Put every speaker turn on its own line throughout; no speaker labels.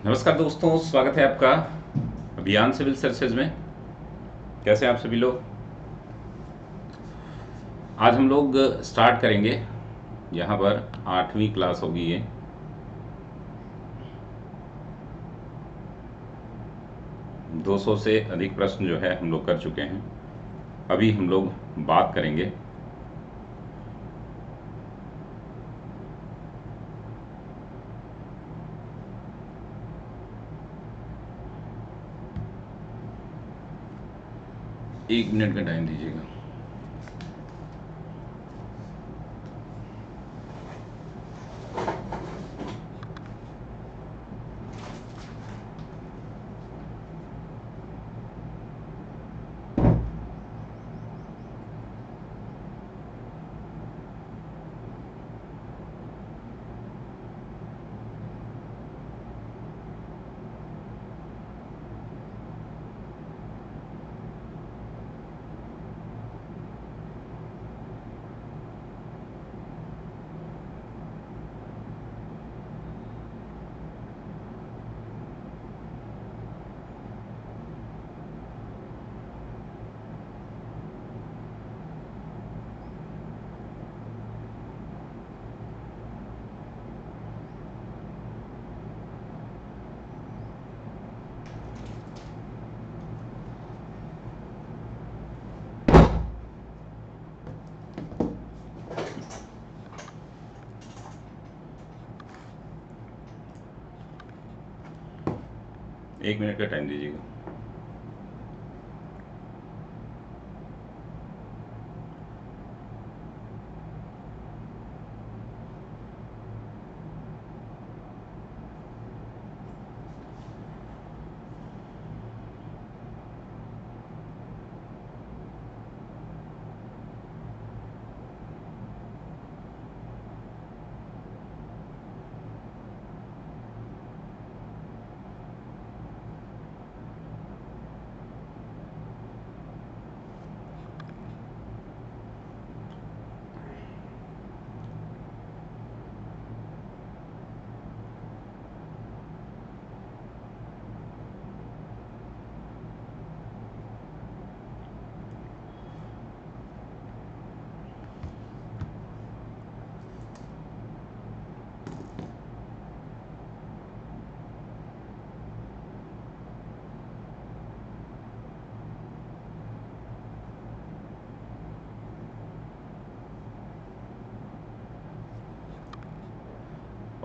नमस्कार दोस्तों, स्वागत है आपका अभियान सिविल सर्विसेज में। कैसे हैं आप सभी लोग? आज हम लोग स्टार्ट करेंगे। यहाँ पर 8वीं क्लास होगी ये। दो सौ से अधिक प्रश्न जो है हम लोग कर चुके हैं। अभी हम लोग बात करेंगे एक मिनट का टाइम दीजिएगा। एक मिनट का टाइम दीजिएगा।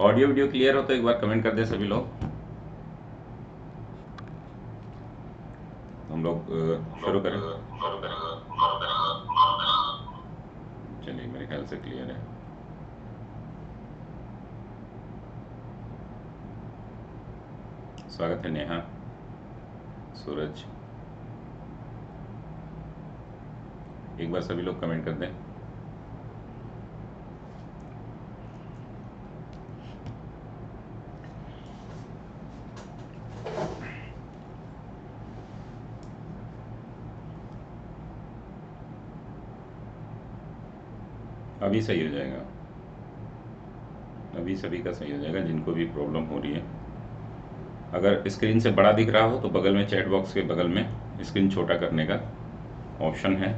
ऑडियो वीडियो क्लियर हो तो एक बार कमेंट कर दें सभी लोग। हम लोग शुरू करें। चलिए, मेरे ख्याल से क्लियर है। स्वागत है नेहा, सूरज। एक बार सभी लोग कमेंट कर दें। अभी सही हो जाएगा। अभी सभी का सही हो जाएगा जिनको भी प्रॉब्लम हो रही है। अगर स्क्रीन से बड़ा दिख रहा हो तो बगल में चैट बॉक्स के बगल में स्क्रीन छोटा करने का ऑप्शन है।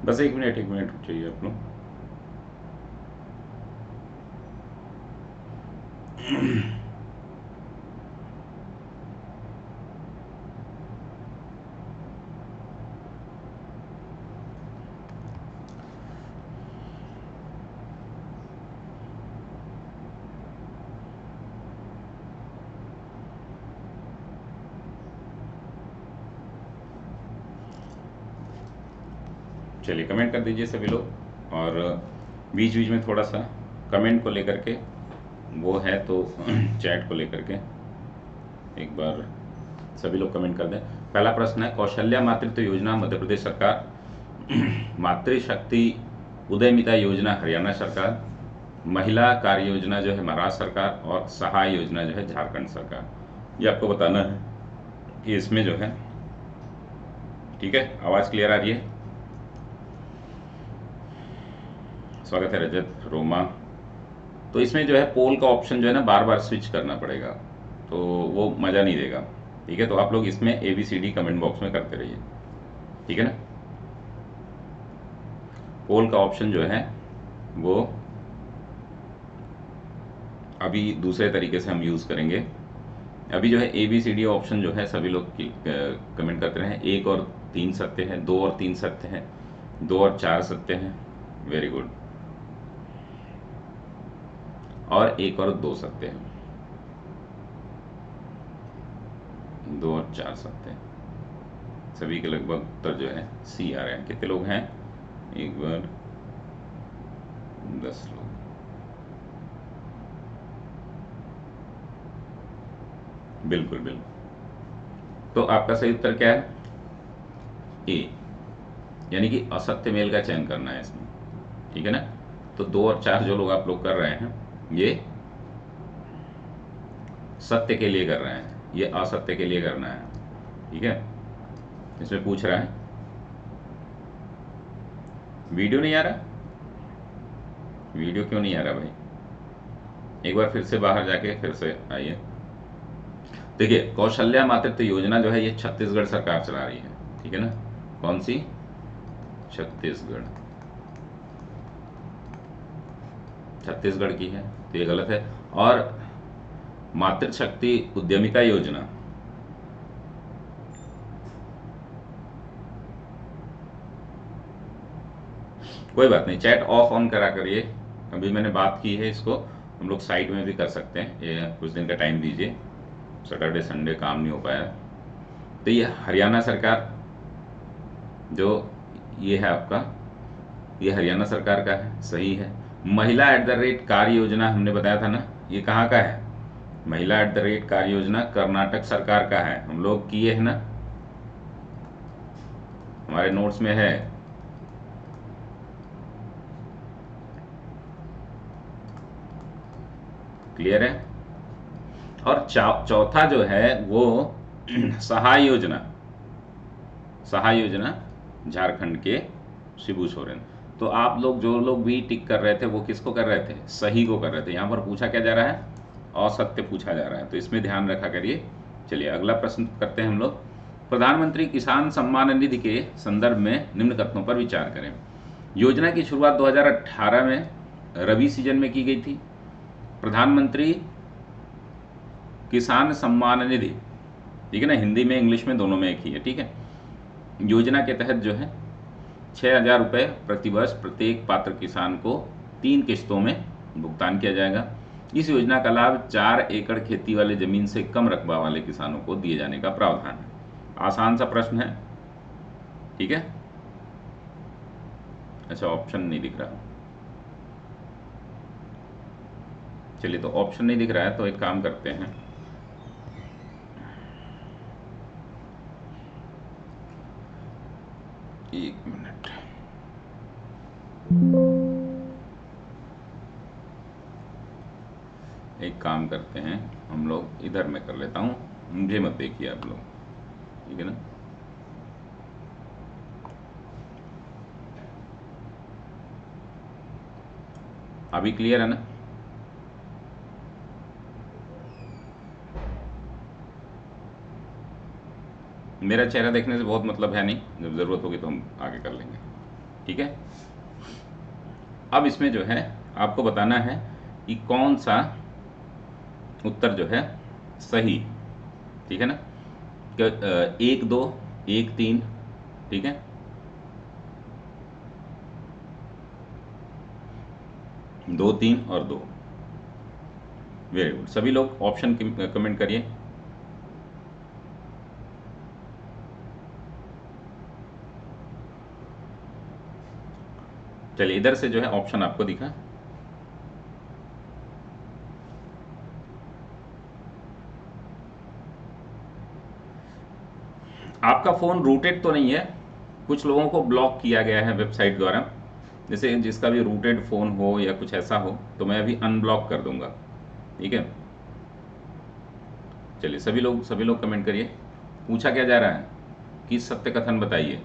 बस 1 मिनट चाहिए आप लोग। चलिए कमेंट कर दीजिए सभी लोग, और बीच बीच में थोड़ा सा कमेंट को लेकर के वो है तो चैट को लेकर के एक बार सभी लोग कमेंट कर दें। पहला प्रश्न है, कौशल्या मातृत्व योजना मध्य प्रदेश सरकार, मातृशक्ति उदयमिता योजना हरियाणा सरकार, महिला कार्य योजना जो है महाराष्ट्र सरकार, और सहाय योजना जो है झारखंड सरकार। ये आपको बताना है कि इसमें जो है, ठीक है, आवाज़ क्लियर आ रही है? स्वागत है रजत, रोमा। तो इसमें जो है पोल का ऑप्शन जो है ना बार बार स्विच करना पड़ेगा, तो वो मज़ा नहीं देगा, ठीक है? तो आप लोग इसमें ABCD कमेंट बॉक्स में करते रहिए, ठीक है ना? पोल का ऑप्शन जो है वो अभी दूसरे तरीके से हम यूज़ करेंगे। अभी जो है ABCD ऑप्शन जो है सभी लोग कमेंट करते रहे हैं। 1 और 3 सत्य है, 2 और 3 सत्य है, 2 और 4 सत्य हैं, वेरी गुड, और 1 और 2 सत्य हैं, 2 और 4 सत्य हैं। सभी के लगभग उत्तर जो है C आ रहे हैं। कितने लोग हैं? एक बार 10 लोग। बिल्कुल बिल्कुल। तो आपका सही उत्तर क्या है? A, यानी कि असत्य मेल का चयन करना है इसमें, ठीक है ना? तो 2 और 4 जो लोग आप लोग कर रहे हैं ये सत्य के लिए कर रहे हैं, ये असत्य के लिए करना है, ठीक है? इसमें पूछ रहा है, वीडियो नहीं आ रहा? वीडियो क्यों नहीं आ रहा भाई? एक बार फिर से बाहर जाके फिर से आइए। देखिए, कौशल्या मातृत्व योजना जो है ये छत्तीसगढ़ सरकार चला रही है, ठीक है ना? कौन सी? छत्तीसगढ़, छत्तीसगढ़ की है, तो ये गलत है। और मातृशक्ति उद्यमिता योजना, कोई बात नहीं, चैट ऑफ ऑन करा करिए। अभी मैंने बात की है, इसको हम लोग साइड में भी कर सकते हैं, ये कुछ दिन का टाइम दीजिए, सैटरडे संडे काम नहीं हो पाया। तो ये हरियाणा सरकार जो ये है आपका, ये हरियाणा सरकार का है, सही है। महिला कार्य योजना हमने बताया था ना, ये कहाँ का है? महिला कार्य योजना कर्नाटक सरकार का है, हम लोग किए है ना, हमारे नोट्स में है। क्लियर है? और चौथा जो है वो सहाय योजना, सहाय योजना झारखंड के शिबू सोरेन। तो आप लोग जो लोग भी टिक कर रहे थे वो किसको कर रहे थे? सही को कर रहे थे। यहाँ पर पूछा क्या जा रहा है? असत्य पूछा जा रहा है, तो इसमें ध्यान रखा करिए। चलिए अगला प्रश्न करते हैं हम लोग। प्रधानमंत्री किसान सम्मान निधि के संदर्भ में निम्न कथनों पर विचार करें। योजना की शुरुआत 2018 में रबी सीजन में की गई थी। प्रधानमंत्री किसान सम्मान निधि, ठीक है ना, हिंदी में इंग्लिश में दोनों में एक ही है, ठीक है। योजना के तहत जो है 6,000 रुपये प्रतिवर्ष प्रत्येक पात्र किसान को 3 किश्तों में भुगतान किया जाएगा। इस योजना का लाभ 4 एकड़ खेती वाले जमीन से कम रकबा वाले किसानों को दिए जाने का प्रावधान है। आसान सा प्रश्न है, ठीक है। अच्छा, ऑप्शन नहीं दिख रहा, चलिए तो ऑप्शन नहीं दिख रहा है तो एक काम करते हैं, एक मिनट, एक काम करते हैं हम लोग, इधर मैं कर लेता हूँ, मुझे मत देखिए आप लोग, ठीक है ना। अभी क्लियर है ना? मेरा चेहरा देखने से बहुत मतलब है नहीं, जब ज़रूरत होगी तो हम आगे कर लेंगे। ठीक है। अब इसमें जो है आपको बताना है कि कौन सा उत्तर जो है सही, ठीक है ना। एक दो, एक तीन, ठीक है, दो तीन और दो। वेरी गुड, सभी लोग ऑप्शन कमेंट करिए। चलिए इधर से जो है ऑप्शन आपको दिखा। आपका फोन रूटेड तो नहीं है, कुछ लोगों को ब्लॉक किया गया है वेबसाइट द्वारा। जैसे जिसका भी रूटेड फोन हो या कुछ ऐसा हो तो मैं अभी अनब्लॉक कर दूंगा, ठीक है। चलिए सभी लोग कमेंट करिए। पूछा क्या जा रहा है कि सत्य कथन बताइए।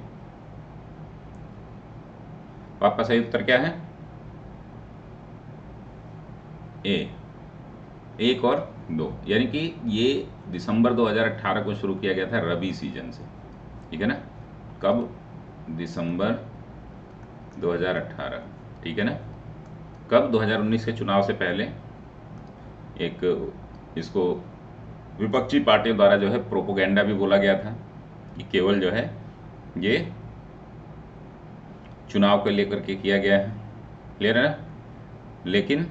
तो आपका सही उत्तर क्या है? ए, एक और दो, यानी कि ये दिसंबर 2018 को शुरू किया गया था रबी सीजन से, ठीक है ना। कब? दिसंबर 2018, ठीक है ना। कब? 2019 के चुनाव से पहले एक इसको विपक्षी पार्टियों द्वारा जो है प्रोपोगेंडा भी बोला गया था कि केवल जो है ये चुनाव को लेकर के किया गया है, क्लियर है ना। लेकिन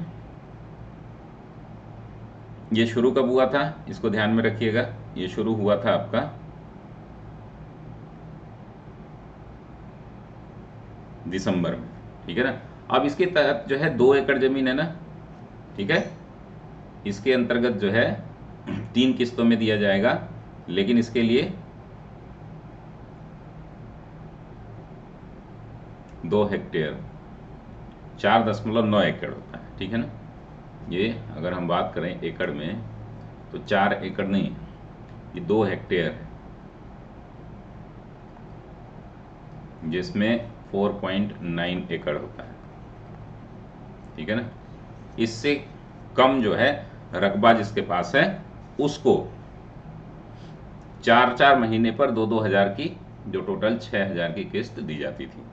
ये शुरू कब हुआ था इसको ध्यान में रखिएगा। ये शुरू हुआ था आपका दिसंबर में, ठीक है ना। अब इसके तहत जो है 2 एकड़ जमीन है ना, ठीक है, इसके अंतर्गत जो है 3 किस्तों में दिया जाएगा, लेकिन इसके लिए 2 हेक्टेयर 4.9 एकड़ होता है, ठीक है ना। ये अगर हम बात करें एकड़ में तो 4 एकड़ नहीं, ये 2 हेक्टेयर है, जिसमें 4.9 एकड़ होता है, ठीक है ना। इससे कम जो है रकबा जिसके पास है उसको 4-4 महीने पर 2-2 हज़ार की, जो टोटल 6 हज़ार की किस्त दी जाती थी,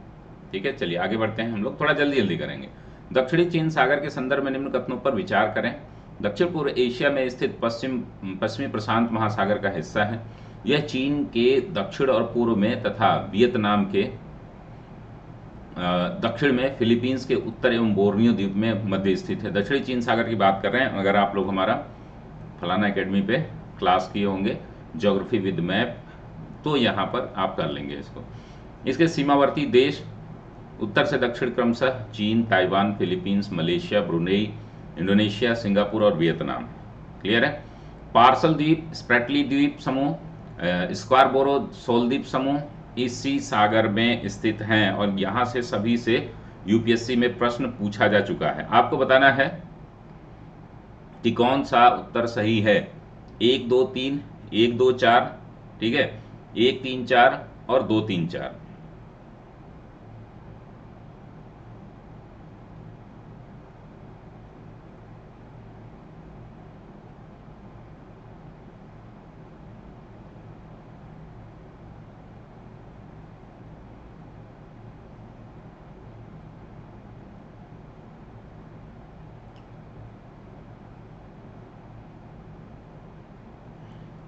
ठीक है। चलिए आगे बढ़ते हैं, हम लोग थोड़ा जल्दी जल्दी करेंगे। दक्षिणी चीन सागर के संदर्भ में निम्न कथनों पर विचार करें। दक्षिण पूर्व एशिया में स्थित पश्चिमी प्रशांत महासागर का हिस्सा है। यह चीन के दक्षिण और पूर्व में तथा वियतनाम के दक्षिण में, फिलीपींस के उत्तर एवं बोर्नियो द्वीप में मध्य स्थित है। दक्षिणी चीन सागर की बात कर रहे हैं। अगर आप लोग हमारा फलाना एकेडमी पे क्लास किए होंगे ज्योग्राफी विद मैप, तो यहाँ पर आप कर लेंगे इसको। इसके सीमावर्ती देश उत्तर से दक्षिण क्रमशः चीन, Taiwan, Philippines, Malaysia, Brunei, Indonesia, Singapore और वियतनाम, क्लियर है। पार्सल द्वीप, स्प्रेटली द्वीप समूह, स्क्वारबोरो सोल द्वीप समूह इसी सागर में स्थित हैं और यहां से सभी से यूपीएससी में प्रश्न पूछा जा चुका है। आपको बताना है कि कौन सा उत्तर सही है। 1 2 3, 1 2 4, ठीक है, 1 3 4 और 2 3 4।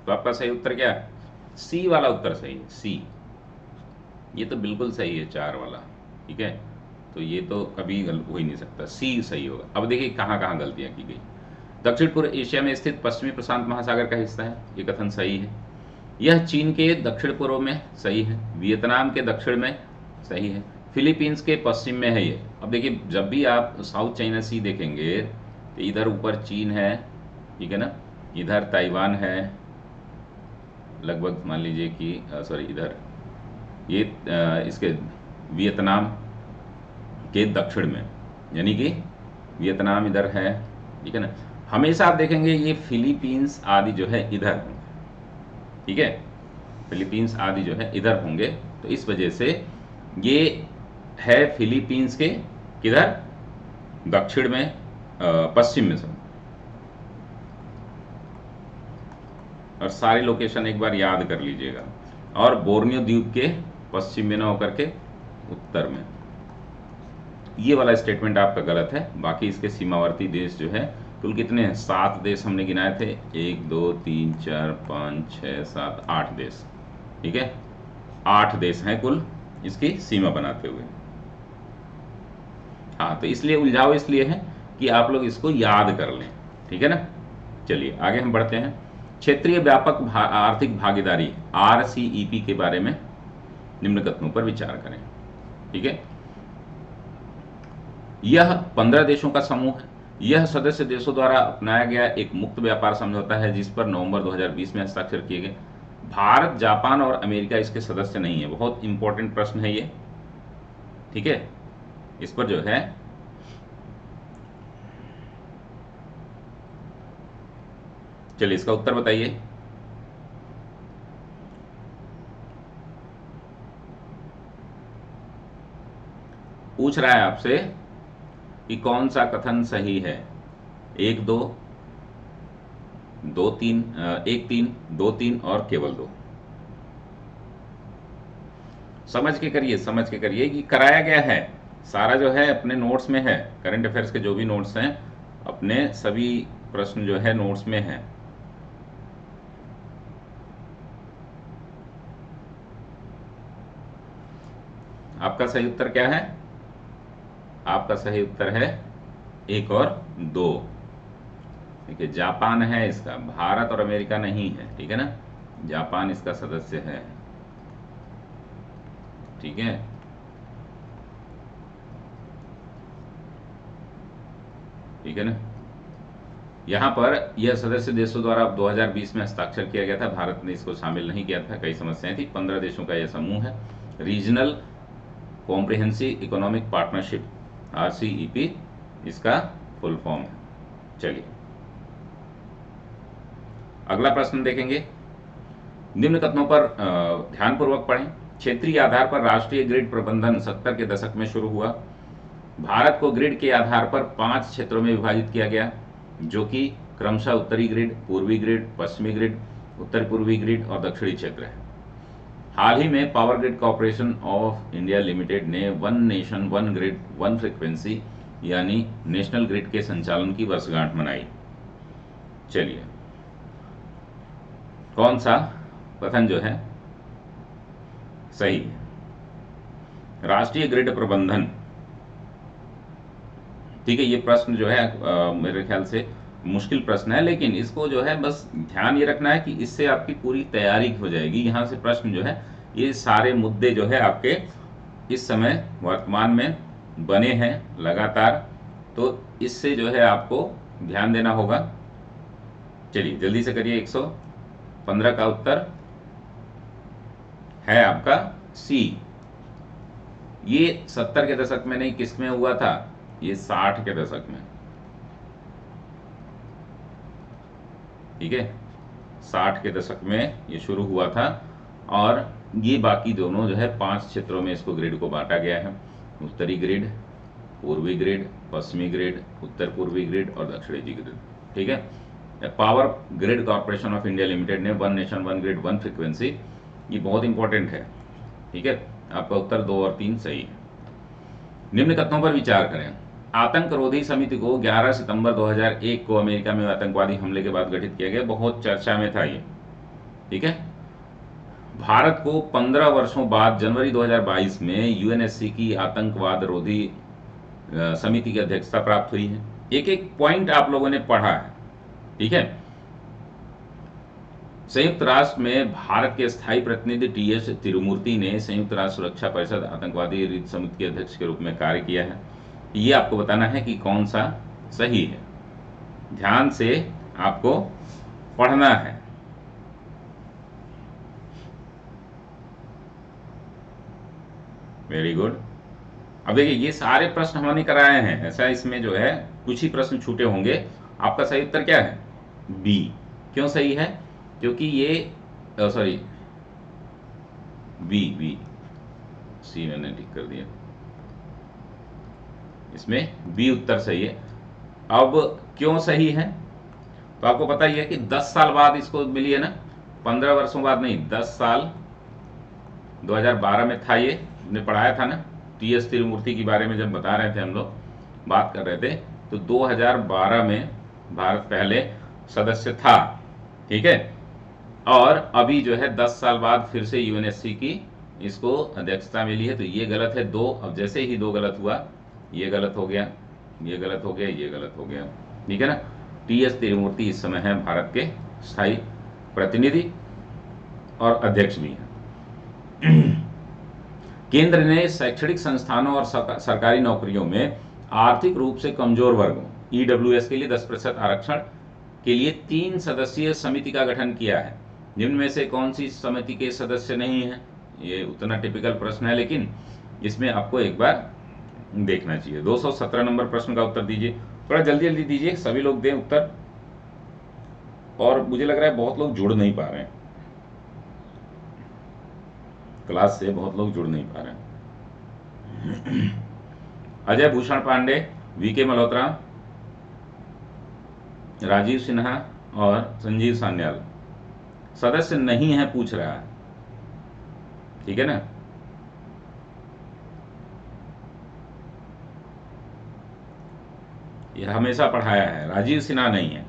तो आपका सही उत्तर क्या है? सी वाला उत्तर सही है, सी। ये तो बिल्कुल सही है, 4 वाला, ठीक है। तो ये तो कभी हो ही नहीं सकता, सी सही होगा। अब देखिए कहाँ कहाँ गलतियां की गई। दक्षिण पूर्व एशिया में स्थित पश्चिमी प्रशांत महासागर का हिस्सा है, ये कथन सही है। यह चीन के दक्षिण पूर्व में, सही है। वियतनाम के दक्षिण में, सही है। फिलीपींस के पश्चिम में है ये। अब देखिए जब भी आप साउथ चाइना सी देखेंगे तो इधर ऊपर चीन है, ठीक है ना, इधर ताइवान है, लगभग मान लीजिए कि सॉरी इधर ये इसके वियतनाम के दक्षिण में, यानी कि वियतनाम इधर है, ठीक है ना। हमेशा आप देखेंगे ये फिलीपींस आदि जो है इधर होंगे, ठीक है, फिलीपींस आदि जो है इधर होंगे। तो इस वजह से ये है फिलीपींस के किधर, दक्षिण में, पश्चिम में सब। और सारी लोकेशन एक बार याद कर लीजिएगा। और बोर्नियो द्वीप के पश्चिम में ना होकर के उत्तर में, ये वाला स्टेटमेंट आपका गलत है। बाकी इसके सीमावर्ती देश जो है कुल कितने हैं, 7 देश हमने गिनाए थे, 1 2 3 4 5 6 7 8 देश। ठीक है, 8 देश हैं कुल इसकी सीमा बनाते हुए। हाँ, तो इसलिए उलझाव इसलिए है कि आप लोग इसको याद कर लें। ठीक है ना, चलिए आगे हम बढ़ते हैं। क्षेत्रीय व्यापक आर्थिक भागीदारी RCEP के बारे में निम्न कथनों पर विचार करें। ठीक है, यह 15 देशों का समूह है। यह सदस्य देशों द्वारा अपनाया गया एक मुक्त व्यापार समझौता है जिस पर नवंबर 2020 में हस्ताक्षर किए गए। भारत, जापान और अमेरिका इसके सदस्य नहीं है। बहुत इंपॉर्टेंट प्रश्न है ये। ठीक है, इस पर जो है चलिए इसका उत्तर बताइए। पूछ रहा है आपसे कि कौन सा कथन सही है, 1 2 2 3 1 3 2 3 और केवल 2। समझ के करिए, समझ के करिए कि कराया गया है सारा जो है अपने नोट्स में है। करंट अफेयर्स के जो भी नोट्स हैं अपने सभी प्रश्न जो है नोट्स में है। आपका सही उत्तर क्या है? आपका सही उत्तर है 1 और 2। देखिए, जापान है इसका, भारत और अमेरिका नहीं है। ठीक है ना, जापान इसका सदस्य है। ठीक है, ठीक है ना, यहाँ पर यह सदस्य देशों द्वारा 2020 में हस्ताक्षर किया गया था। भारत ने इसको शामिल नहीं किया था, कई समस्याएं थी। 15 देशों का यह समूह है। Regional comprehensive economic partnership RCEP इसका फुल फॉर्म है। चलिए अगला प्रश्न देखेंगे। निम्न कथनों पर ध्यानपूर्वक पढ़ें। क्षेत्रीय आधार पर राष्ट्रीय ग्रिड प्रबंधन 70 के दशक में शुरू हुआ। भारत को ग्रिड के आधार पर 5 क्षेत्रों में विभाजित किया गया, जो कि क्रमशः उत्तरी ग्रिड, पूर्वी ग्रिड, पश्चिमी ग्रिड, उत्तर पूर्वी ग्रिड और दक्षिणी क्षेत्र है। हाल ही में Power Grid Corporation of India Limited ने one nation one grid one frequency यानी नेशनल ग्रिड के संचालन की वर्षगांठ मनाई। चलिए कौन सा कथन जो है सही है? राष्ट्रीय ग्रिड प्रबंधन। ठीक है, ये प्रश्न जो है मेरे ख्याल से मुश्किल प्रश्न है, लेकिन इसको जो है बस ध्यान ये रखना है कि इससे आपकी पूरी तैयारी हो जाएगी। यहाँ से प्रश्न जो है ये सारे मुद्दे जो है आपके इस समय वर्तमान में बने हैं लगातार, तो इससे जो है आपको ध्यान देना होगा। चलिए जल्दी से करिए। 115 का उत्तर है आपका सी। ये 70 के दशक में नहीं, किस में हुआ था? ये 60 के दशक में। ठीक है, 60 के दशक में ये शुरू हुआ था और ये बाकी दोनों जो है 5 क्षेत्रों में इसको ग्रिड को बांटा गया है। उत्तरी ग्रिड, पूर्वी ग्रिड, पश्चिमी ग्रिड, उत्तर पूर्वी ग्रिड और दक्षिणी ग्रिड। ठीक है, Power Grid Corporation of India Limited ने one nation one grid one frequency, ये बहुत इंपॉर्टेंट है। ठीक है, आपका उत्तर 2 और 3 सही है। निम्न कथनों पर विचार करें। आतंकरोधी समिति को 11 सितंबर 2001 को अमेरिका में आतंकवादी हमले के बाद गठित किया गया, बहुत चर्चा में था ये। ठीक है, भारत को 15 वर्षों बाद जनवरी 2022 में UNSC की आतंकवाद रोधी समिति की अध्यक्षता प्राप्त हुई है। एक एक पॉइंट आप लोगों ने पढ़ा है। ठीक है, संयुक्त राष्ट्र में भारत के स्थायी प्रतिनिधि TS तिरुमूर्ति ने संयुक्त राष्ट्र सुरक्षा परिषद आतंकवादी रीत समिति के अध्यक्ष के रूप में कार्य किया है। ये आपको बताना है कि कौन सा सही है। ध्यान से आपको पढ़ना है। Very good. अब देखिए, ये सारे प्रश्न हमने कराए हैं, ऐसा इसमें जो है कुछ ही प्रश्न छूटे होंगे। आपका सही उत्तर क्या है? बी। क्यों सही है? क्योंकि ये सॉरी बी बी सी मैंने ठीक कर दिया, इसमें बी उत्तर सही है। अब क्यों सही है तो आपको पता ही है कि 10 साल बाद इसको मिली है ना, 15 वर्षों बाद नहीं, 10 साल 2012 में था, ये हमने पढ़ाया था ना। टी.एस. तिरुमूर्ति के बारे में जब बता रहे थे, हम लोग बात कर रहे थे, तो 2012 में भारत पहले सदस्य था, ठीक है, और अभी जो है 10 साल बाद फिर से यूएनएससी की इसको अध्यक्षता मिली है। तो ये गलत है दो, अब जैसे ही दो गलत हुआ, ये गलत हो गया, ये गलत हो गया, ये गलत हो गया, ठीक है ना। टी.एस. तिरुमूर्ति इस समय है भारत के स्थायी प्रतिनिधि और अध्यक्ष भी हैं। केंद्र ने शैक्षणिक संस्थानों और सरकारी नौकरियों में आर्थिक रूप से कमजोर वर्गों ईडब्ल्यूएस के लिए 10% आरक्षण के लिए 3 सदस्यीय समिति का गठन किया है। निम्न में से कौन सी समिति के सदस्य नहीं है? ये उतना टिपिकल प्रश्न है, लेकिन इसमें आपको एक बार देखना चाहिए। 217 नंबर प्रश्न का उत्तर दीजिए, थोड़ा जल्दी जल्दी दीजिए, सभी लोग दें उत्तर। और मुझे लग रहा है बहुत लोग जुड़ नहीं पा रहे हैं, क्लास से बहुत लोग जुड़ नहीं पा रहे हैं। अजय भूषण पांडे, वीके मल्होत्रा, राजीव सिन्हा और संजीव सान्याल सदस्य नहीं है, पूछ रहा है, ठीक है ना। ये हमेशा पढ़ाया है, राजीव सिन्हा नहीं है।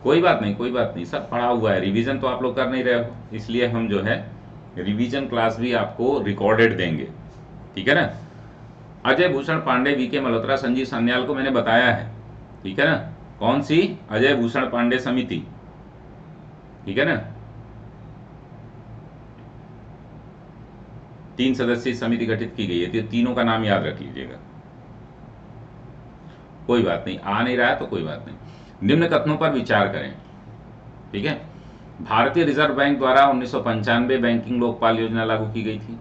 कोई बात नहीं, कोई बात नहीं, सब पढ़ा हुआ है। रिवीजन तो आप लोग कर नहीं रहे हो, इसलिए हम जो है रिवीजन क्लास भी आपको रिकॉर्डेड देंगे, ठीक है ना। अजय भूषण पांडे, वीके मल्होत्रा, संजीव सान्याल को मैंने बताया है, ठीक है ना। कौन सी? अजय भूषण पांडे समिति, ठीक है ना। 3 सदस्यीय समिति गठित की गई है, तो तीनों का नाम याद रख लीजिएगा। कोई बात नहीं, आ नहीं रहा है तो कोई बात नहीं। निम्न कथनों पर विचार करें, ठीक है। भारतीय रिजर्व बैंक द्वारा 1995 बैंकिंग लोकपाल योजना लागू की गई थी।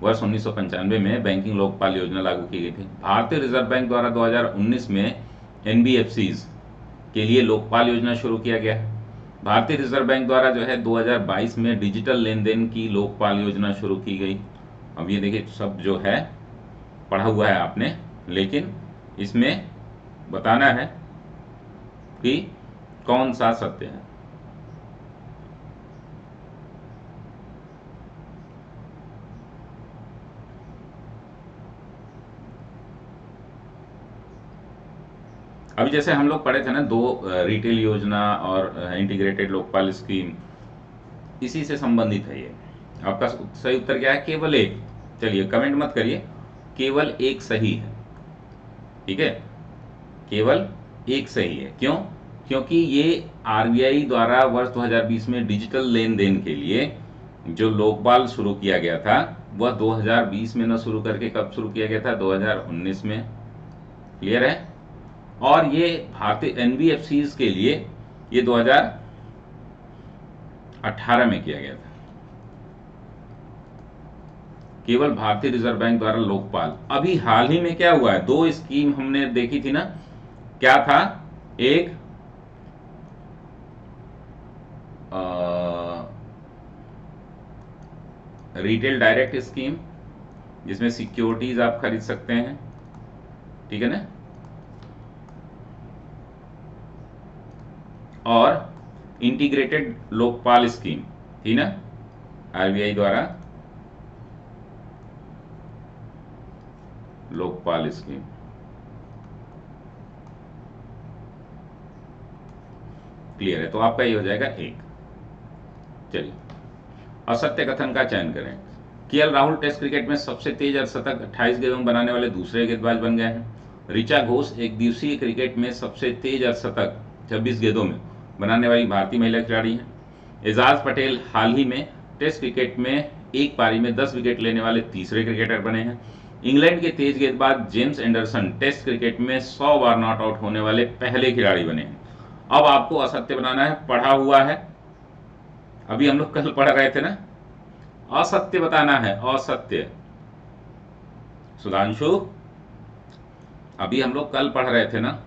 वर्ष 1995 में बैंकिंग लोकपाल योजना लागू की गई थी। भारतीय रिजर्व बैंक द्वारा 2019 में एनबीएफसीज के लिए लोकपाल योजना शुरू किया गया है। भारतीय रिजर्व बैंक द्वारा जो है 2022 में डिजिटल लेन देन की लोकपाल योजना शुरू की गई। अब ये देखिए, सब जो है पढ़ा हुआ है आपने, लेकिन इसमें बताना है कि कौन सा सत्य है। अभी जैसे हम लोग पढ़े थे ना, 2 रिटेल योजना और इंटीग्रेटेड लोकपाल स्कीम, इसी से संबंधित है ये। आपका सही उत्तर क्या है? केवल एक। चलिए कमेंट मत करिए, केवल एक सही है, ठीक है, केवल एक सही है। क्यों? क्योंकि ये आरबीआई द्वारा वर्ष 2020 में डिजिटल लेन देन के लिए जो लोकपाल शुरू किया गया था, वह 2020 में न शुरू करके कब शुरू किया गया था? 2019 में। क्लियर है? और ये भारतीय एनबीएफसीज के लिए ये 2018 में किया गया था। केवल भारतीय रिजर्व बैंक द्वारा लोकपाल। अभी हाल ही में क्या हुआ है? 2 स्कीम हमने देखी थी ना, क्या था? एक रिटेल डायरेक्ट स्कीम, जिसमें सिक्योरिटीज आप खरीद सकते हैं, ठीक है ना, और इंटीग्रेटेड लोकपाल स्कीम थी ना, आरबीआई द्वारा लोकपाल स्कीम। क्लियर है? तो आपका ये हो जाएगा 1। चलिए, असत्य कथन का चयन करें। केएल राहुल टेस्ट क्रिकेट में सबसे तेज अर्धशतक 28 गेंदों में बनाने वाले दूसरे गेंदबाज बन गए हैं। ऋचा घोष एक दिवसीय क्रिकेट में सबसे तेज अर्धशतक 26 गेंदों में बनाने वाली भारतीय महिला खिलाड़ी हैं। एजाज पटेल हाल ही में टेस्ट क्रिकेट में एक पारी में 10 विकेट लेने वाले तीसरे क्रिकेटर बने हैं। इंग्लैंड के तेज गेंदबाज जेम्स एंडरसन टेस्ट क्रिकेट में 100 बार नॉट आउट होने वाले पहले खिलाड़ी बने हैं। अब आपको असत्य बनाना है, पढ़ा हुआ है, अभी हम लोग कल पढ़ रहे थे ना। असत्य बताना है, असत्य। सुधांशु, अभी हम लोग कल पढ़ रहे थे ना।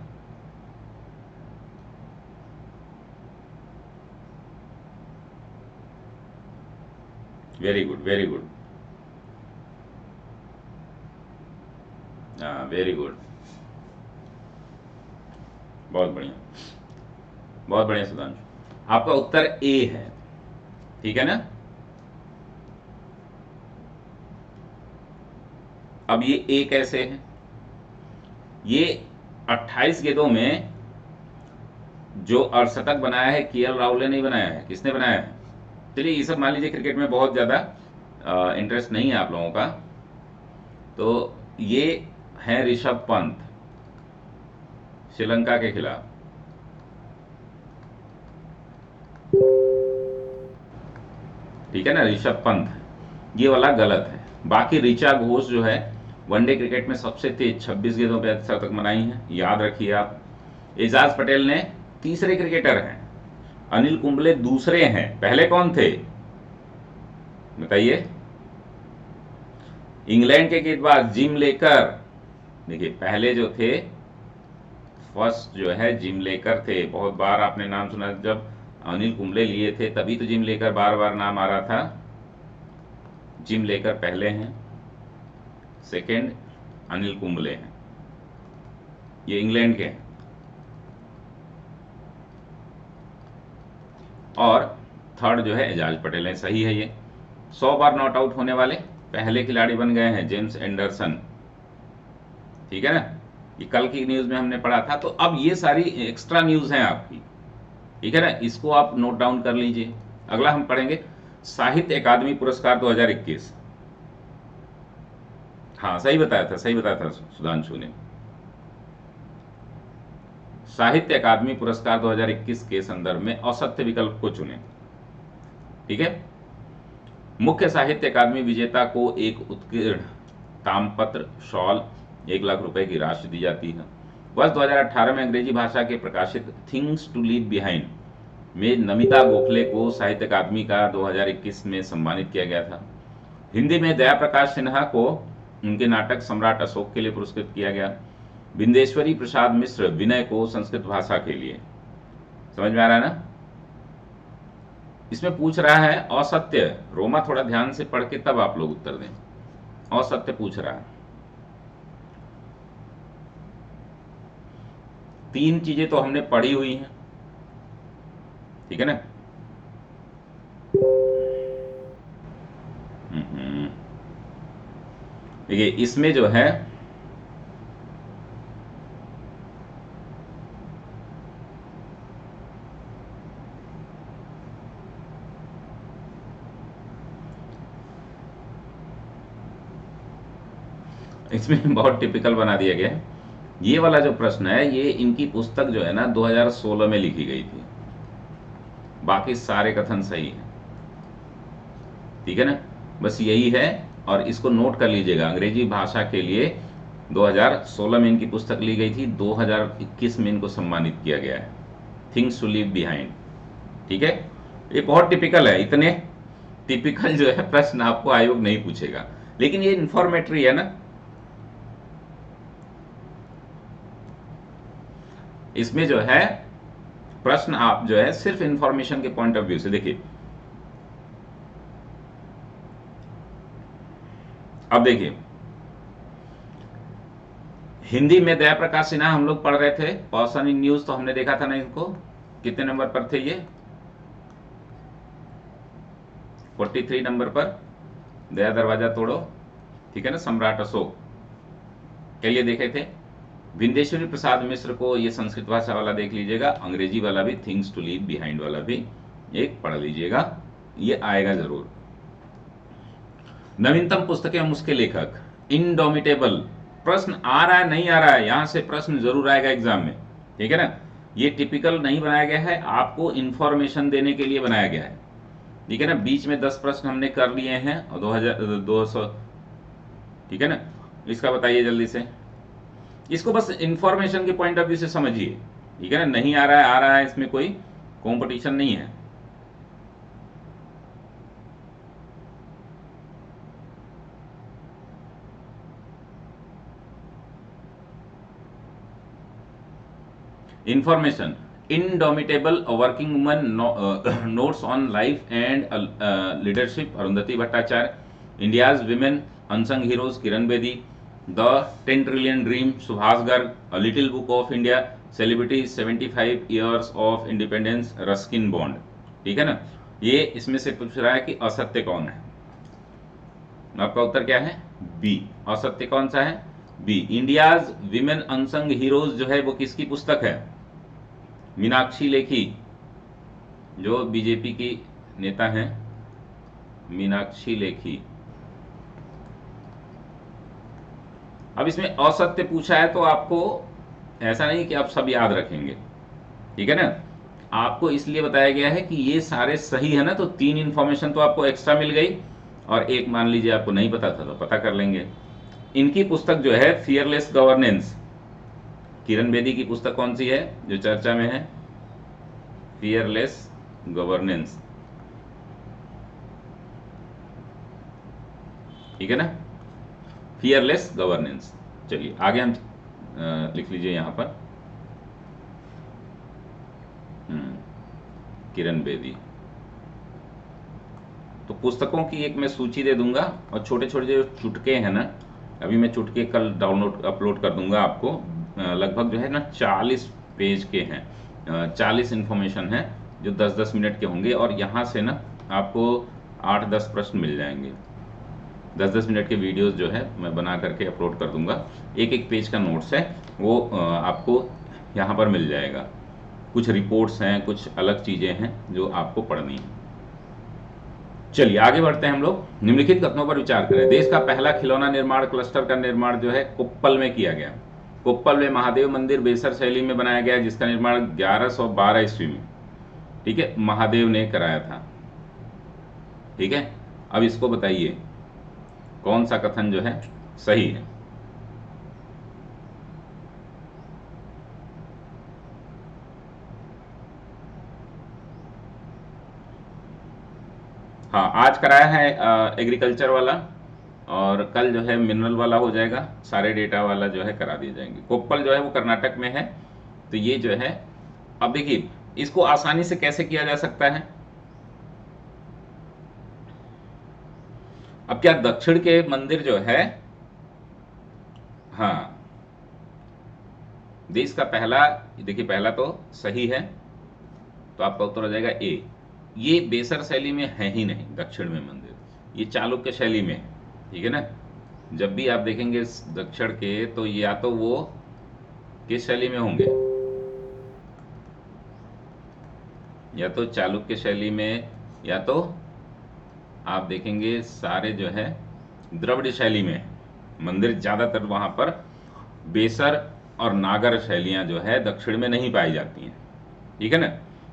वेरी गुड, वेरी गुड, हाँ वेरी गुड, बहुत बढ़िया, बहुत बढ़िया सुधांशु। आपका उत्तर ए है, ठीक है ना। अब ये ए कैसे है? ये 28 गेंदों में जो अर्धशतक बनाया है केएल राहुल ने नहीं बनाया है, किसने बनाया है? चलिए ये सब मान लीजिए, क्रिकेट में बहुत ज़्यादा इंटरेस्ट नहीं है आप लोगों का, तो ये है ऋषभ पंत श्रीलंका के खिलाफ। ठीक है ना, ऋषभ पंत, ये वाला गलत है। बाकी ऋचा घोष जो है वनडे क्रिकेट में सबसे तेज 26 गेंदों पे शतक बनाई है, याद रखिए आप। एजाज पटेल ने तीसरे क्रिकेटर हैं, अनिल कुंबले दूसरे हैं, पहले कौन थे बताइए? इंग्लैंड के गेंदबाज जिम लेकर, देखिए पहले जो थे फर्स्ट जो है जिम लेकर थे, बहुत बार आपने नाम सुना, जब अनिल कुंबले लिए थे तभी तो जिम लेकर बार बार नाम आ रहा था। जिम लेकर पहले हैं, सेकंड अनिल कुंबले हैं, ये इंग्लैंड के हैं। और थर्ड जो है एजाज पटेल है, सही है ये। 100 बार नॉट आउट होने वाले पहले खिलाड़ी बन गए हैं जेम्स एंडरसन। ठीक है ना, ये कल की न्यूज में हमने पढ़ा था। तो अब ये सारी एक्स्ट्रा न्यूज हैं आपकी, ठीक है ना, इसको आप नोट डाउन कर लीजिए। अगला हम पढ़ेंगे साहित्य अकादमी पुरस्कार 2021। हाँ सही बताया था, सही बताया था सुधांशु ने। साहित्य अकादमी पुरस्कार 2021 के संदर्भ में असत्य विकल्प को चुनें। ठीक है, मुख्य साहित्य अकादमी विजेता को एक उत्कीर्ण तामपत्र, शॉल, 1 लाख रुपए की राशि दी जाती है। वर्ष 2018 में अंग्रेजी भाषा के प्रकाशित थिंग्स टू लीव बिहाइंड में नमिता गोखले को साहित्य अकादमी का 2021 में सम्मानित किया गया था। हिंदी में दया प्रकाश सिन्हा को उनके नाटक सम्राट अशोक के लिए पुरस्कृत किया गया। बिंदेश्वरी प्रसाद मिश्र विनय को संस्कृत भाषा के लिए। समझ में आ रहा है ना? इसमें पूछ रहा है असत्य, रोमा थोड़ा ध्यान से पढ़ के तब आप लोग उत्तर दें। असत्य पूछ रहा है। 3 चीजें तो हमने पढ़ी हुई हैं, ठीक है ना। देखिए इसमें जो है इसमें बहुत टिपिकल बना दिया गया है। ये वाला जो प्रश्न है ये इनकी पुस्तक जो है ना 2016 में लिखी गई थी, बाकी सारे कथन सही है, ठीक है ना, बस यही है। और इसको नोट कर लीजिएगा, अंग्रेजी भाषा के लिए 2016 में इनकी पुस्तक ली गई थी, 2021 में इनको सम्मानित किया गया है, थिंग्स टू लीव बिहाइंड। ठीक है, ये बहुत टिपिकल है, इतने टिपिकल जो है प्रश्न आपको आयोग नहीं पूछेगा, लेकिन ये इंफॉर्मेटरी है ना। इसमें जो है प्रश्न आप जो है सिर्फ इंफॉर्मेशन के पॉइंट ऑफ व्यू से देखिए। अब देखिए हिंदी में दया प्रकाश सिन्हा हम लोग पढ़ रहे थे, पर्सन इन न्यूज तो हमने देखा था ना, इनको कितने नंबर पर थे ये? 43 नंबर पर दया दरवाजा तोड़ो, ठीक है ना, सम्राट अशोक के लिए देखे थे। विंदेश्वरी प्रसाद मिश्र को ये संस्कृत भाषा वाला देख लीजिएगा, अंग्रेजी वाला भी थिंग्स टू लीव बिहाइंड वाला भी एक पढ़ लीजिएगा, ये आएगा जरूर। नवीनतम पुस्तकें हम उसके लेखक, इनडोमिटेबल, प्रश्न आ रहा है नहीं आ रहा है, यहां से प्रश्न जरूर आएगा एग्जाम में, ठीक है ना। ये टिपिकल नहीं बनाया गया है, आपको इंफॉर्मेशन देने के लिए बनाया गया है, ठीक है ना। बीच में 10 प्रश्न हमने कर लिए हैं और 2200, ठीक है ना। इसका बताइए जल्दी से, इसको बस इंफॉर्मेशन के पॉइंट ऑफ व्यू से समझिए, ठीक है ना। नहीं आ रहा है, आ रहा है, इसमें कोई कंपटीशन नहीं है। Information, indomitable working woman, notes on life and leadership Arundhati Bhattacharya, India's women unsung heroes Kiran Bedi, the 10 trillion dream Subhash Garg, a little book of India, celebrity 75 years of independence Ruskin bond, ठीक है ना। ये इसमें से पूछ रहा है कि असत्य कौन है। आपका उत्तर क्या है? बी। असत्य कौन सा है? B. India's women unsung heroes जो है वो किसकी पुस्तक है? मीनाक्षी लेखी, जो बीजेपी की नेता हैं, मीनाक्षी लेखी। अब इसमें असत्य पूछा है तो आपको ऐसा नहीं कि आप सब याद रखेंगे, ठीक है ना। आपको इसलिए बताया गया है कि ये सारे सही है ना, तो 3 इंफॉर्मेशन तो आपको एक्स्ट्रा मिल गई, और एक मान लीजिए आपको नहीं पता था तो पता कर लेंगे। इनकी पुस्तक जो है फियरलेस गवर्नेंस, किरण बेदी की पुस्तक कौन सी है जो चर्चा में है? फियरलेस गवर्नेंस, ठीक है ना, फियरलेस गवर्नेंस। चलिए आगे हम लिख लीजिए यहां पर, किरण बेदी। तो पुस्तकों की एक मैं सूची दे दूंगा, और छोटे छोटे जो चुटके हैं ना, अभी मैं चुटके कल डाउनलोड अपलोड कर दूंगा आपको। लगभग जो है ना 40 पेज के हैं, 40 इंफॉर्मेशन है जो 10-10 मिनट के होंगे, और यहाँ से ना आपको 8-10 प्रश्न मिल जाएंगे। 10-10 मिनट के वीडियोस जो है मैं बना करके अपलोड कर दूंगा। एक एक पेज का नोट्स है वो आपको यहाँ पर मिल जाएगा। कुछ रिपोर्ट्स हैं, कुछ अलग चीज़ें हैं जो आपको पढ़नी है। चलिए आगे बढ़ते हैं हम लोग। निम्नलिखित कथनों पर विचार करें। देश का पहला खिलौना निर्माण क्लस्टर का निर्माण जो है कोप्पल में किया गया। कोप्पल में महादेव मंदिर बेसर शैली में बनाया गया, जिसका निर्माण 1112 ईस्वी में, ठीक है, महादेव ने कराया था। ठीक है, अब इसको बताइए कौन सा कथन जो है सही है? हाँ, आज कराया है एग्रीकल्चर वाला, और कल जो है मिनरल वाला हो जाएगा। सारे डेटा वाला जो है करा दिए जाएंगे। कोप्पल जो है वो कर्नाटक में है। तो ये जो है, अब देखिए इसको आसानी से कैसे किया जा सकता है। अब क्या दक्षिण के मंदिर जो है, हाँ, देश का पहला, देखिए पहला तो सही है, तो आपका उत्तर हो जाएगा ए। ये बेसर शैली में है ही नहीं दक्षिण में मंदिर, ये चालुक्य शैली में है, ठीक है ना। जब भी आप देखेंगे दक्षिण के, तो या तो वो किस शैली में होंगे, या तो चालुक्य शैली में, या तो आप देखेंगे सारे जो है द्रविड़ शैली में है। मंदिर ज्यादातर वहां पर बेसर और नागर शैलियां जो है दक्षिण में नहीं पाई जाती हैं, ठीक है ना।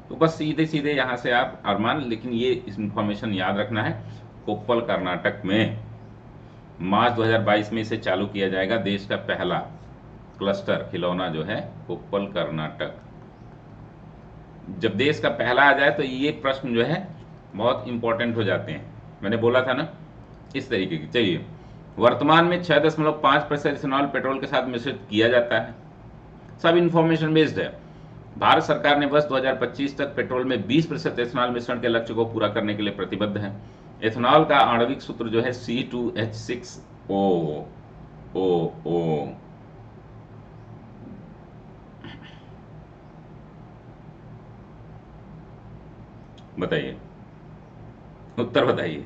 तो बस सीधे सीधे यहां से आप अरमान, लेकिन ये इंफॉर्मेशन याद रखना है, कोप्पल कर्नाटक में मार्च 2022 में इसे चालू किया जाएगा। देश का पहला क्लस्टर खिलौना जो है कोप्पल कर्नाटक। जब देश का पहला आ जाए तो ये प्रश्न जो है बहुत इंपॉर्टेंट हो जाते हैं। मैंने बोला था ना इस तरीके की। चलिए, वर्तमान में 6.5% इथेनॉल पेट्रोल के साथ मिश्रित किया जाता है। सब इंफॉर्मेशन बेस्ड है। भारत सरकार ने वर्ष 2025 तक पेट्रोल में 20% एथेनॉल मिश्रण के लक्ष्य को पूरा करने के लिए प्रतिबद्ध है। एथेनॉल का आणविक सूत्र जो है C2H6O। ओ ओ बताइए, उत्तर बताइए।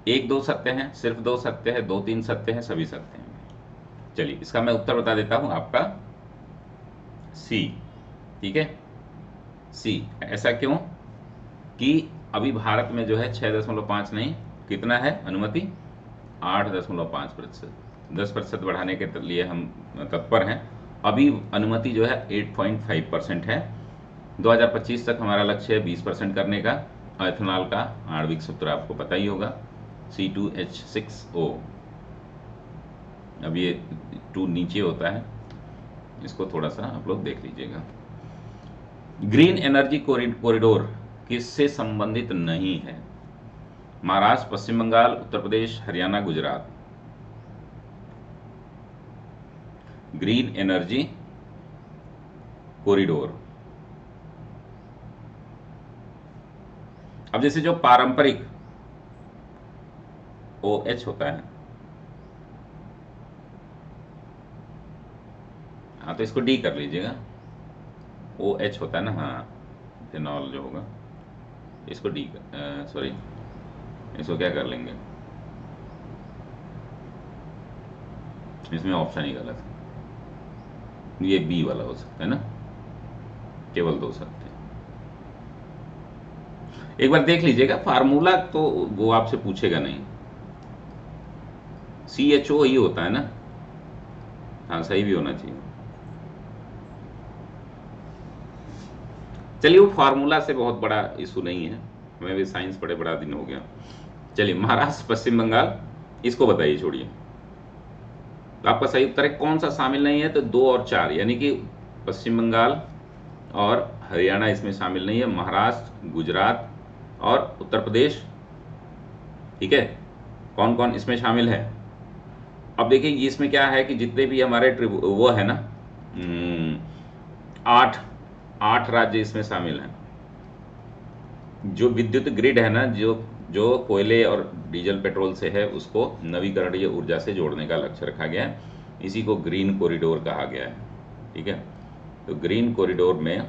एक दो सत्य हैं, सिर्फ दो सत्य है, दो तीन सत्य है, सभी सत्य हैं। चलिए इसका मैं उत्तर बता देता हूं, आपका सी, ठीक है, सी। ऐसा क्यों कि अभी भारत में जो है 6.5 नहीं, कितना है अनुमति? 8.5%। 10% बढ़ाने के लिए हम तत्पर हैं। अभी अनुमति जो है 8.5% है। 2025 तक हमारा लक्ष्य है 20% करने का। एथेनॉल का आणविक सूत्र आपको पता ही होगा, C2H6O। अब ये 2 नीचे होता है, इसको थोड़ा सा आप लोग देख लीजिएगा। ग्रीन एनर्जी कॉरिडोर किससे संबंधित नहीं है? Maharashtra, Paschim Bangal, Uttar Pradesh, Haryana, Gujarat. Green energy corridor, अब जैसे जो पारंपरिक OH होता है, हाँ, तो इसको डी कर लीजिएगा। OH होता है ना, हाँ, फिनॉल जो होगा, इसको सॉरी, इसको क्या कर लेंगे, इसमें ऑप्शन ही गलत है, ये बी वाला हो सकता है ना, केवल 2 सकते हैं। एक बार देख लीजिएगा, फार्मूला तो वो आपसे पूछेगा नहीं, CHO ही होता है ना, हाँ सही भी होना चाहिए। चलिए, वो फार्मूला से बहुत बड़ा इशू नहीं है, हमें भी साइंस पढ़े बड़ा दिन हो गया। चलिए, महाराष्ट्र पश्चिम बंगाल, इसको बताइए, छोड़िए। तो आपका सही उत्तर है कौन सा शामिल नहीं है, तो 2 और 4, यानी कि पश्चिम बंगाल और हरियाणा इसमें शामिल नहीं है, महाराष्ट्र, गुजरात और उत्तर प्रदेश, ठीक है, कौन कौन इसमें शामिल है। अब देखिए इसमें क्या है कि जितने भी हमारे वो है ना, 8 राज्य इसमें शामिल हैं। जो विद्युत ग्रिड है ना, जो जो कोयले और डीजल पेट्रोल से है, उसको नवीकरणीय ऊर्जा से जोड़ने का लक्ष्य रखा गया है, इसी को ग्रीन कॉरिडोर कहा गया है, ठीक है। तो ग्रीन कॉरिडोर में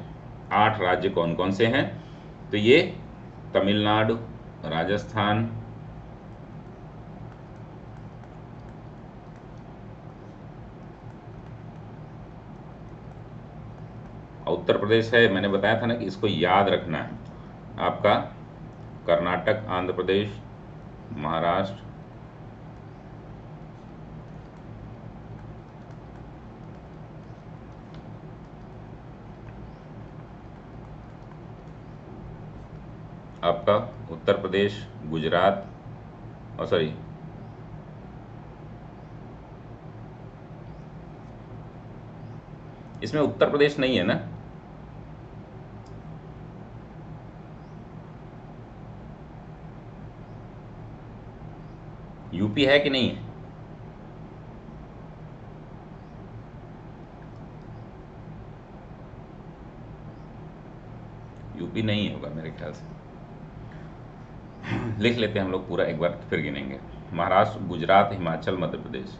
8 राज्य कौन कौन से हैं, तो ये तमिलनाडु, राजस्थान, उत्तर प्रदेश है, मैंने बताया था ना कि इसको याद रखना है आपका, कर्नाटक, आंध्र प्रदेश, महाराष्ट्र, आपका उत्तर प्रदेश, गुजरात, और सॉरी, इसमें उत्तर प्रदेश नहीं है ना, यूपी है कि नहीं है, यूपी नहीं होगा मेरे ख्याल से। लिख लेते हैं हम लोग पूरा, एक बार फिर गिनेंगे, महाराष्ट्र, गुजरात, हिमाचल, मध्य प्रदेश।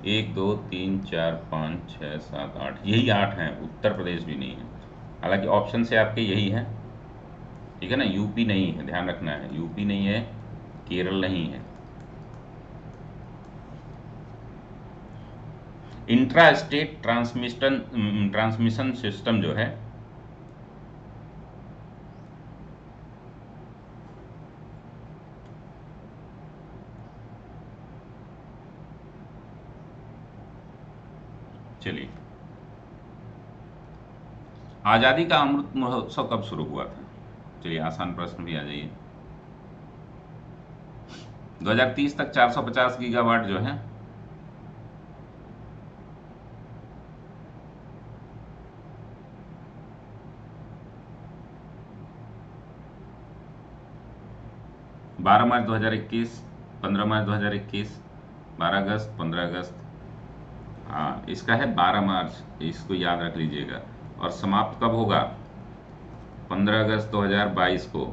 एक, दो, तीन, चार, 5, 6, 7, 8, यही 8 हैं, उत्तर प्रदेश भी नहीं है। हालांकि ऑप्शन से आपके यही है, ठीक है ना, यूपी नहीं है, ध्यान रखना है, यूपी नहीं है, केरल नहीं है। इंट्रा स्टेट ट्रांसमिशन सिस्टम जो है, चलिए, आज़ादी का अमृत महोत्सव कब शुरू हुआ था, चलिए आसान प्रश्न भी आ जाइए। 2030 तक 450 गीगावाट जो है, बारह मार्च 2021, 15 मार्च 2021, 12 अगस्त, 15 अगस्त, हाँ इसका है 12 मार्च, इसको याद रख लीजिएगा। और समाप्त कब होगा, 15 अगस्त 2022 को।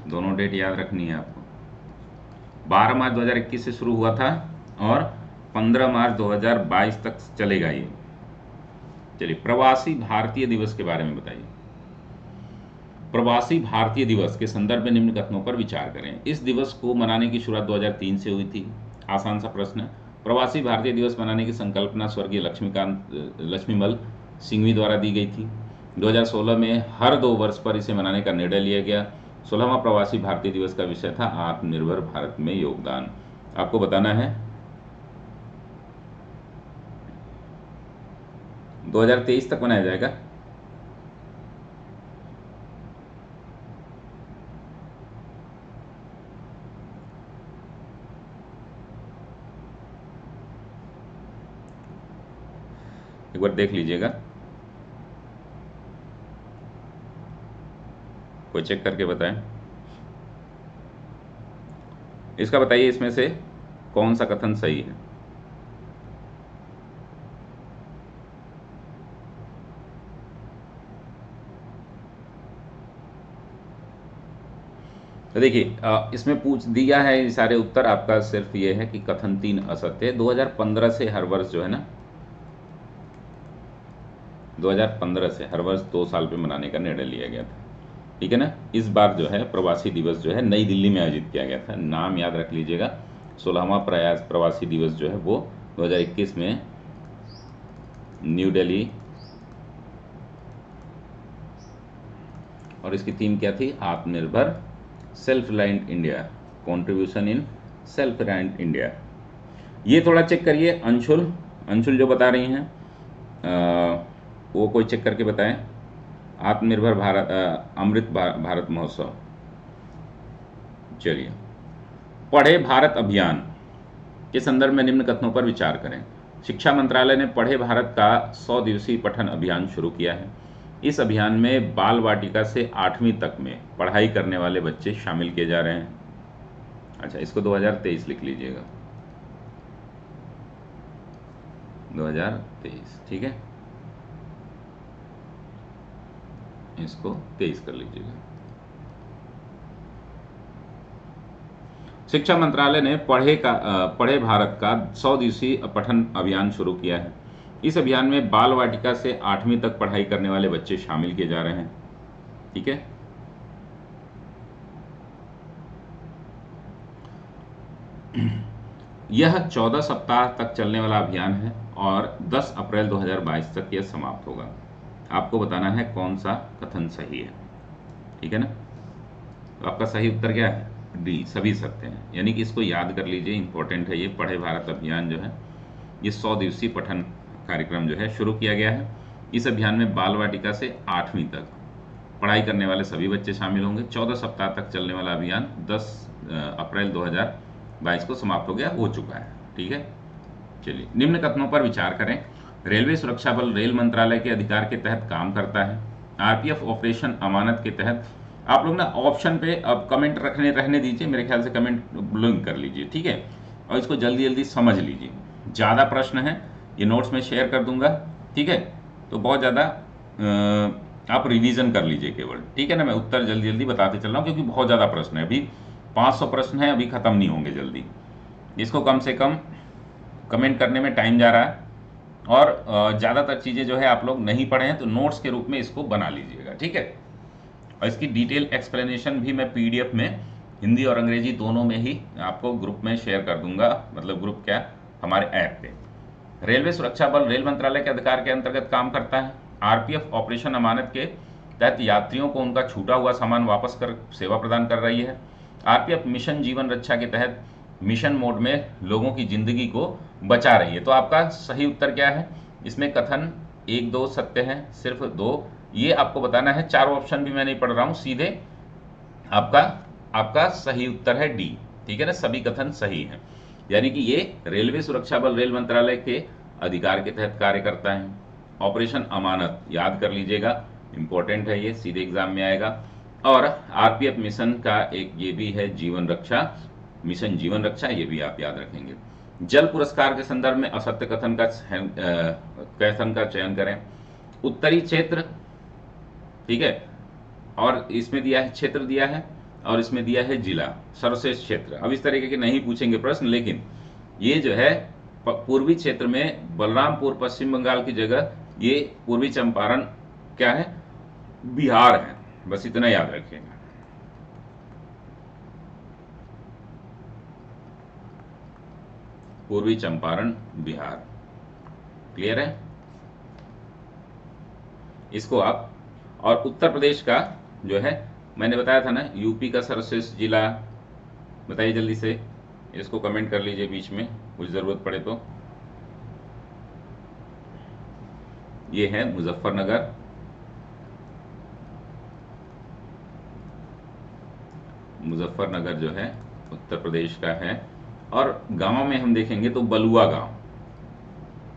दोनों डेट याद रखनी है आपको, 12 मार्च 2021 से शुरू हुआ था और 15 मार्च 2022 तक चलेगा ये। चलिए, प्रवासी भारतीय दिवस के बारे में बताइए। प्रवासी भारतीय दिवस के संदर्भ में निम्न कथनों पर विचार करें। इस दिवस को मनाने की शुरुआत 2003 से हुई थी, आसान सा प्रश्न है। प्रवासी भारतीय दिवस मनाने की संकल्पना स्वर्गीय लक्ष्मीमल सिंघवी द्वारा दी गई थी। 2016 में हर 2 वर्ष पर इसे मनाने का निर्णय लिया गया। 16वां प्रवासी भारतीय दिवस का विषय था आत्मनिर्भर भारत में योगदान। आपको बताना है 2023 तक मनाया जाएगा। एक बार देख लीजिएगा, कोई चेक करके बताएं। इसका बताइए इसमें से कौन सा कथन सही है। तो देखिए इसमें पूछ दिया है ये सारे उत्तर, आपका सिर्फ ये है कि कथन 3 असत्य है। 2015 से हर वर्ष जो है ना, 2015 से हर वर्ष 2 साल पे मनाने का निर्णय लिया गया था, ठीक है ना। इस बार जो है प्रवासी दिवस जो है नई दिल्ली में आयोजित किया गया था, नाम याद रख लीजिएगा। 16वां प्रयास प्रवासी दिवस जो है वो 2021 में न्यू दिल्ली, और इसकी थीम क्या थी? आत्मनिर्भर, self reliant India, contribution in self reliant India. ये थोड़ा चेक करिए, अंशुल अंशुल जो बता रही हैं वो कोई चेक करके बताएं। आत्मनिर्भर भारत अमृत भारत महोत्सव। चलिए, पढ़े भारत अभियान के संदर्भ में निम्न कथनों पर विचार करें। शिक्षा मंत्रालय ने पढ़े भारत का 100 दिवसीय पठन अभियान शुरू किया है। इस अभियान में बाल वाटिका से 8वीं तक में पढ़ाई करने वाले बच्चे शामिल किए जा रहे हैं। अच्छा, इसको 2023 लिख लीजिएगा, 2023, ठीक है, इसको 23 कर लीजिएगा। शिक्षा मंत्रालय ने पढ़े भारत का 100 दिवसीय पठन अभियान शुरू किया है। इस अभियान में बाल वाटिका से 8वीं तक पढ़ाई करने वाले बच्चे शामिल किए जा रहे हैं, ठीक है। यह 14 सप्ताह तक चलने वाला अभियान है और 10 अप्रैल 2022 तक यह समाप्त होगा। आपको बताना है कौन सा कथन सही है, ठीक है ना। तो आपका सही उत्तर क्या है? डी, सभी सत्य हैं। यानी कि इसको याद कर लीजिए, इंपॉर्टेंट है ये। पढ़े भारत अभियान जो है ये 100 दिवसीय पठन कार्यक्रम जो है शुरू किया गया है। इस अभियान में बाल वाटिका से 8वीं तक पढ़ाई करने वाले सभी बच्चे शामिल होंगे। 14 सप्ताह तक चलने वाला अभियान 10 अप्रैल 2022 को समाप्त हो चुका है, ठीक है। चलिए, निम्न कथनों पर विचार करें। रेलवे सुरक्षा बल रेल मंत्रालय के अधिकार के तहत काम करता है। आरपीएफ ऑपरेशन अमानत के तहत। आप लोग ना ऑप्शन पे अब कमेंट रहने दीजिए, मेरे ख्याल से कमेंट ब्लिंक कर लीजिए, ठीक है, और इसको जल्दी जल्दी समझ लीजिए। ज़्यादा प्रश्न है, ये नोट्स में शेयर कर दूंगा, ठीक है। तो बहुत ज़्यादा आप रिवीजन कर लीजिए केवल, ठीक है ना। मैं उत्तर जल्दी जल्दी बताते चल रहा हूँ क्योंकि बहुत ज़्यादा प्रश्न है। अभी 500 प्रश्न है, अभी ख़त्म नहीं होंगे जल्दी। इसको कम से कम कमेंट करने में टाइम जा रहा है, और ज़्यादातर चीज़ें जो है आप लोग नहीं पढ़े हैं तो नोट्स के रूप में इसको बना लीजिएगा, ठीक है। और इसकी डिटेल एक्सप्लेनेशन भी मैं पीडीएफ में हिंदी और अंग्रेजी दोनों में ही आपको ग्रुप में शेयर कर दूंगा, मतलब ग्रुप क्या, हमारे ऐप पे। रेलवे सुरक्षा बल रेल मंत्रालय के अधिकार के अंतर्गत काम करता है। आरपीएफ ऑपरेशन अमानत के तहत यात्रियों को उनका छूटा हुआ सामान वापस कर सेवा प्रदान कर रही है। आरपीएफ मिशन जीवन रक्षा के तहत मिशन मोड में लोगों की जिंदगी को बचा रही है। तो आपका सही उत्तर क्या है? इसमें कथन 1 2 सत्य है, सिर्फ 2 ये आपको बताना है। 4 ऑप्शन भी मैं नहीं पढ़ रहा हूं, सीधे आपका सही उत्तर है डी, ठीक है ना। सभी कथन सही हैं, यानी कि ये रेलवे सुरक्षा बल रेल मंत्रालय के अधिकार के तहत कार्य करता है। ऑपरेशन अमानत याद कर लीजिएगा, इंपॉर्टेंट है ये, सीधे एग्जाम में आएगा। और आरपीएफ मिशन का एक ये भी है जीवन रक्षा, मिशन जीवन रक्षा, ये भी आप याद रखेंगे। जल पुरस्कार के संदर्भ में असत्य कथन का चयन करें। उत्तरी क्षेत्र, ठीक है, और इसमें दिया है क्षेत्र दिया है, और इसमें दिया है जिला, सर्वश्रेष्ठ क्षेत्र। अब इस तरीके के नहीं पूछेंगे प्रश्न, लेकिन ये जो है पूर्वी क्षेत्र में बलरामपुर पश्चिम बंगाल की जगह ये पूर्वी चंपारण क्या है? बिहार है। बस इतना याद रखिएगा। पूर्वी चंपारण बिहार, क्लियर है इसको आप। और उत्तर प्रदेश का जो है मैंने बताया था ना, यूपी का सर्वश्रेष्ठ जिला बताइए जल्दी से, इसको कमेंट कर लीजिए बीच में कुछ ज़रूरत पड़े तो। ये है मुजफ्फरनगर, मुजफ्फरनगर जो है उत्तर प्रदेश का है। और गांव में हम देखेंगे तो बलुआ गांव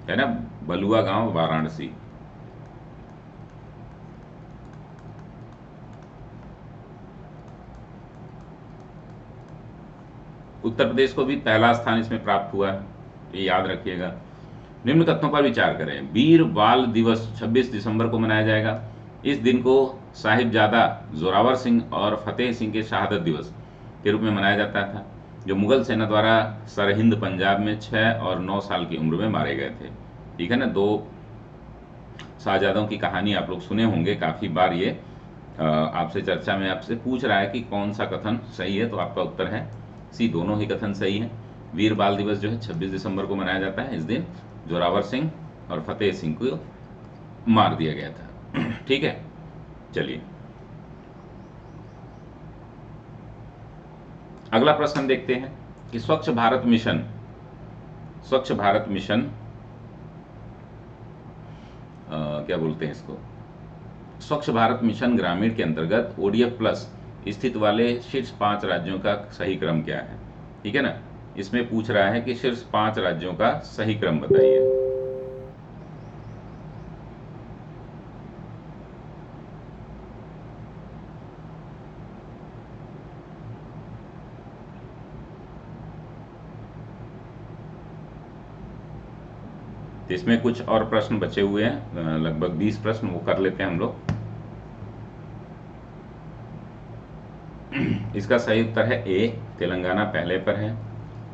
है ना, बलुआ गांव वाराणसी। उत्तर प्रदेश को भी पहला स्थान इसमें प्राप्त हुआ है, ये याद रखिएगा। निम्न कथनों पर विचार करें। वीर बाल दिवस 26 दिसंबर को मनाया जाएगा। इस दिन को साहिबजादा जोरावर सिंह और फतेह सिंह के शहादत दिवस के रूप में मनाया जाता था, जो मुगल सेना द्वारा सरहिंद पंजाब में 6 और 9 साल की उम्र में मारे गए थे। ठीक है ना, दो शाहजादों की कहानी आप लोग सुने होंगे काफ़ी बार। ये आपसे चर्चा में आपसे पूछ रहा है कि कौन सा कथन सही है, तो आपका उत्तर है सी, दोनों ही कथन सही है। वीर बाल दिवस जो है 26 दिसंबर को मनाया जाता है। इस दिन जोरावर सिंह और फतेह सिंह को मार दिया गया था। ठीक है, चलिए अगला प्रश्न देखते हैं कि स्वच्छ भारत मिशन क्या बोलते हैं इसको, स्वच्छ भारत मिशन ग्रामीण के अंतर्गत ODF प्लस स्थित वाले शीर्ष 5 राज्यों का सही क्रम क्या है। ठीक है ना, इसमें पूछ रहा है कि शीर्ष 5 राज्यों का सही क्रम बताइए। तो इसमें कुछ और प्रश्न बचे हुए हैं, लगभग 20 प्रश्न, वो कर लेते हैं हम लोग। इसका सही उत्तर है ए, तेलंगाना पहले पर है,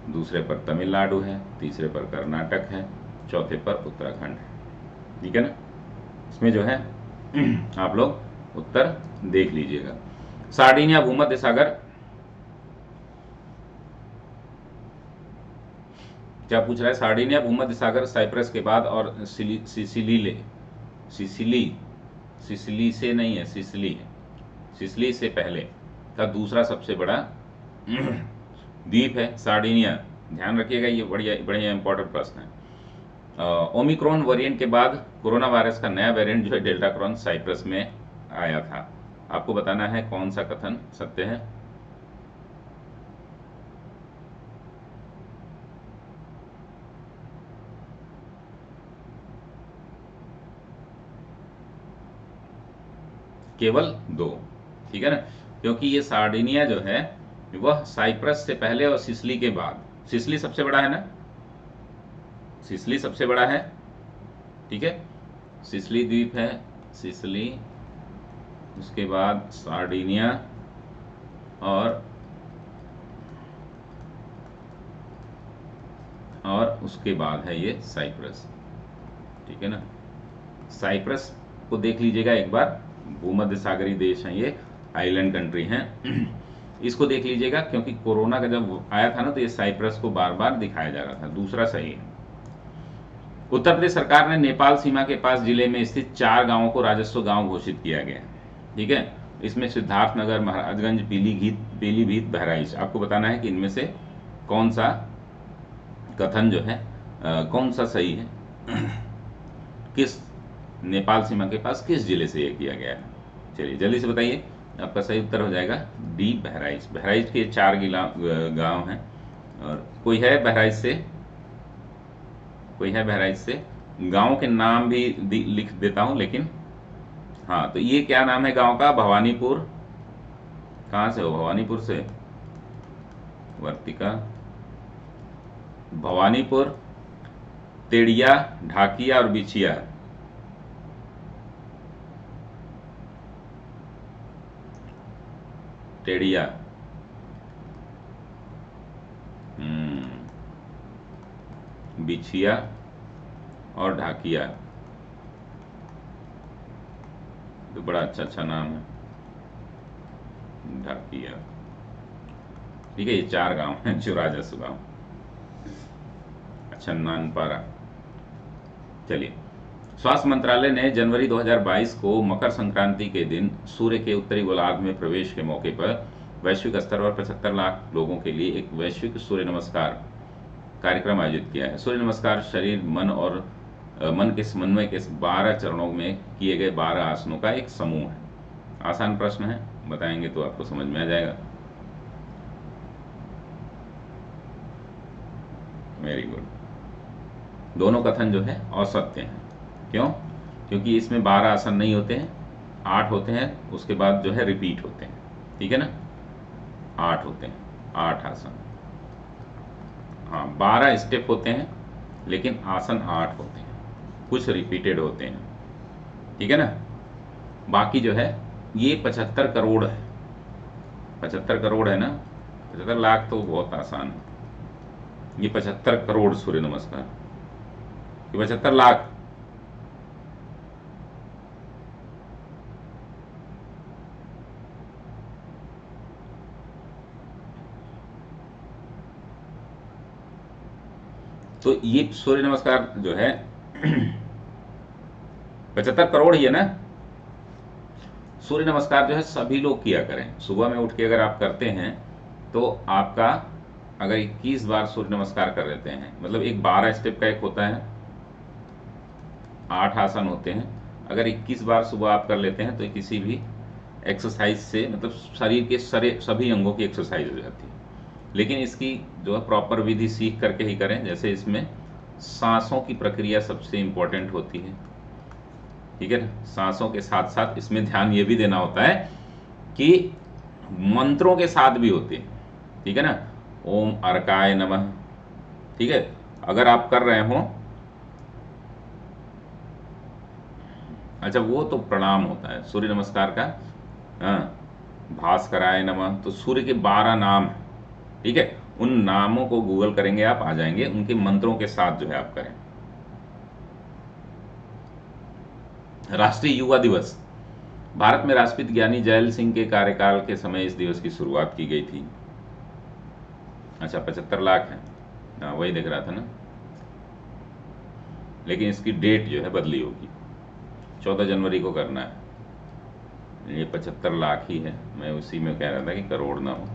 दूसरे पर तमिलनाडु है, तीसरे पर कर्नाटक है, चौथे पर उत्तराखंड है। ठीक है ना, इसमें जो है आप लोग उत्तर देख लीजिएगा। सार्डिनिया भूमध्य सागर, क्या पूछ रहा है, सार्डिनिया भूमध्य सागर साइप्रस के बाद और सिसिली से नहीं है, सिसिली से पहले का दूसरा सबसे बड़ा द्वीप है सार्डिनिया। ध्यान रखिएगा, ये बढ़िया बढ़िया इंपॉर्टेंट प्रश्न है। ओमिक्रॉन वेरिएंट के बाद कोरोना वायरस का नया वेरिएंट जो है डेल्टा क्रॉन साइप्रस में आया था। आपको बताना है कौन सा कथन सत्य है। केवल 2। ठीक है ना, क्योंकि ये सार्डिनिया जो है वह साइप्रस से पहले और सिसिली के बाद, सिसिली सबसे बड़ा है ना, सिसिली सबसे बड़ा है। ठीक है, सिसिली द्वीप है, सिसिली, उसके बाद सार्डिनिया और उसके बाद है ये साइप्रस। ठीक है ना, साइप्रस को देख लीजिएगा एक बार, भूमध्य सागरीय देश हैं ये, आइलैंड कंट्री हैं। इसको देख लीजिएगा, क्योंकि कोरोना का जब आया था ना तो ये साइप्रस को बार बार दिखाया जा रहा था। दूसरा सही है। उत्तर प्रदेश सरकार ने नेपाल सीमा के पास जिले में स्थित 4 गांवों को राजस्व गांव घोषित किया गया। ठीक है, इसमें सिद्धार्थनगर, महाराजगंज, पीलीभीत, बहराइच। आपको बताना है कि इनमें से कौन सा कथन जो है कौन सा सही है, किस नेपाल सीमा के पास किस जिले से यह किया गया है। चलिए जल्दी से बताइए, आपका सही उत्तर हो जाएगा डी, बहराइच। बहराइच के 4 गांव हैं। और कोई है बहराइच से, गांव के नाम भी लिख देता हूं, लेकिन हाँ, तो ये क्या नाम है गांव का, भवानीपुर। कहां से हो, भवानीपुर से, वर्तिका, भवानीपुर, तेड़िया, ढाकिया और बिछिया। टेड़िया, बिछिया और ढाकिया, तो बड़ा अच्छा नाम है, ढाकिया। ठीक है, ये 4 गांव हैं जो राजस्व गांव। अच्छा, नानपारा। चलिए, स्वास्थ्य मंत्रालय ने जनवरी 2022 को मकर संक्रांति के दिन सूर्य के उत्तरी गोलार्ध में प्रवेश के मौके पर वैश्विक स्तर पर 75 लाख लोगों के लिए एक वैश्विक सूर्य नमस्कार कार्यक्रम आयोजित किया है। सूर्य नमस्कार शरीर, मन और मन के समन्वय के 12 चरणों में किए गए 12 आसनों का एक समूह है। आसान प्रश्न है, बताएंगे तो आपको समझ में आ जाएगा। Very good. दोनों कथन जो है असत्य हैं। क्यों? क्योंकि इसमें 12 आसन नहीं होते हैं, 8 होते हैं, उसके बाद जो है रिपीट होते हैं। ठीक है ना, 8 होते हैं, 8 आसन। हाँ, 12 स्टेप होते हैं, लेकिन आसन 8 होते हैं, कुछ रिपीटेड होते हैं। ठीक है ना, बाकी जो है ये 75 करोड़ है, 75 करोड़ है ना, 75 लाख तो बहुत आसान है। ये 75 करोड़ सूर्य नमस्कार, ये 75 लाख। तो ये सूर्य नमस्कार जो है 75 करोड़ ही है ना। सूर्य नमस्कार जो है सभी लोग किया करें। सुबह में उठ के अगर आप करते हैं तो आपका, अगर 21 बार सूर्य नमस्कार कर लेते हैं, मतलब एक 12 स्टेप का एक होता है, 8 आसन होते हैं, अगर 21 बार सुबह आप कर लेते हैं तो किसी भी एक्सरसाइज से, मतलब शरीर के सभी अंगों की एक्सरसाइज हो जाती है। लेकिन इसकी जो है प्रॉपर विधि सीख करके ही करें। जैसे इसमें सांसों की प्रक्रिया सबसे इंपॉर्टेंट होती है, ठीक है ना। सांसों के साथ साथ इसमें ध्यान ये भी देना होता है कि मंत्रों के साथ भी होते हैं, ठीक है ना। ओम अर्काय नमः, ठीक है। अगर आप कर रहे हो, अच्छा वो तो प्रणाम होता है सूर्य नमस्कार का। हाँ, भास्कराय नमः, तो सूर्य के 12 नाम, ठीक है। उन नामों को गूगल करेंगे आप, आ जाएंगे, उनके मंत्रों के साथ जो है आप करें। राष्ट्रीय युवा दिवस, भारत में राष्ट्रपति ज्ञानी जैल सिंह के कार्यकाल के समय इस दिवस की शुरुआत की गई थी। अच्छा 75 लाख है, हाँ वही देख रहा था ना, लेकिन इसकी डेट जो है बदली होगी, 14 जनवरी को करना है। ये 75 लाख ही है, मैं उसी में कह रहा था कि करोड़ ना हो।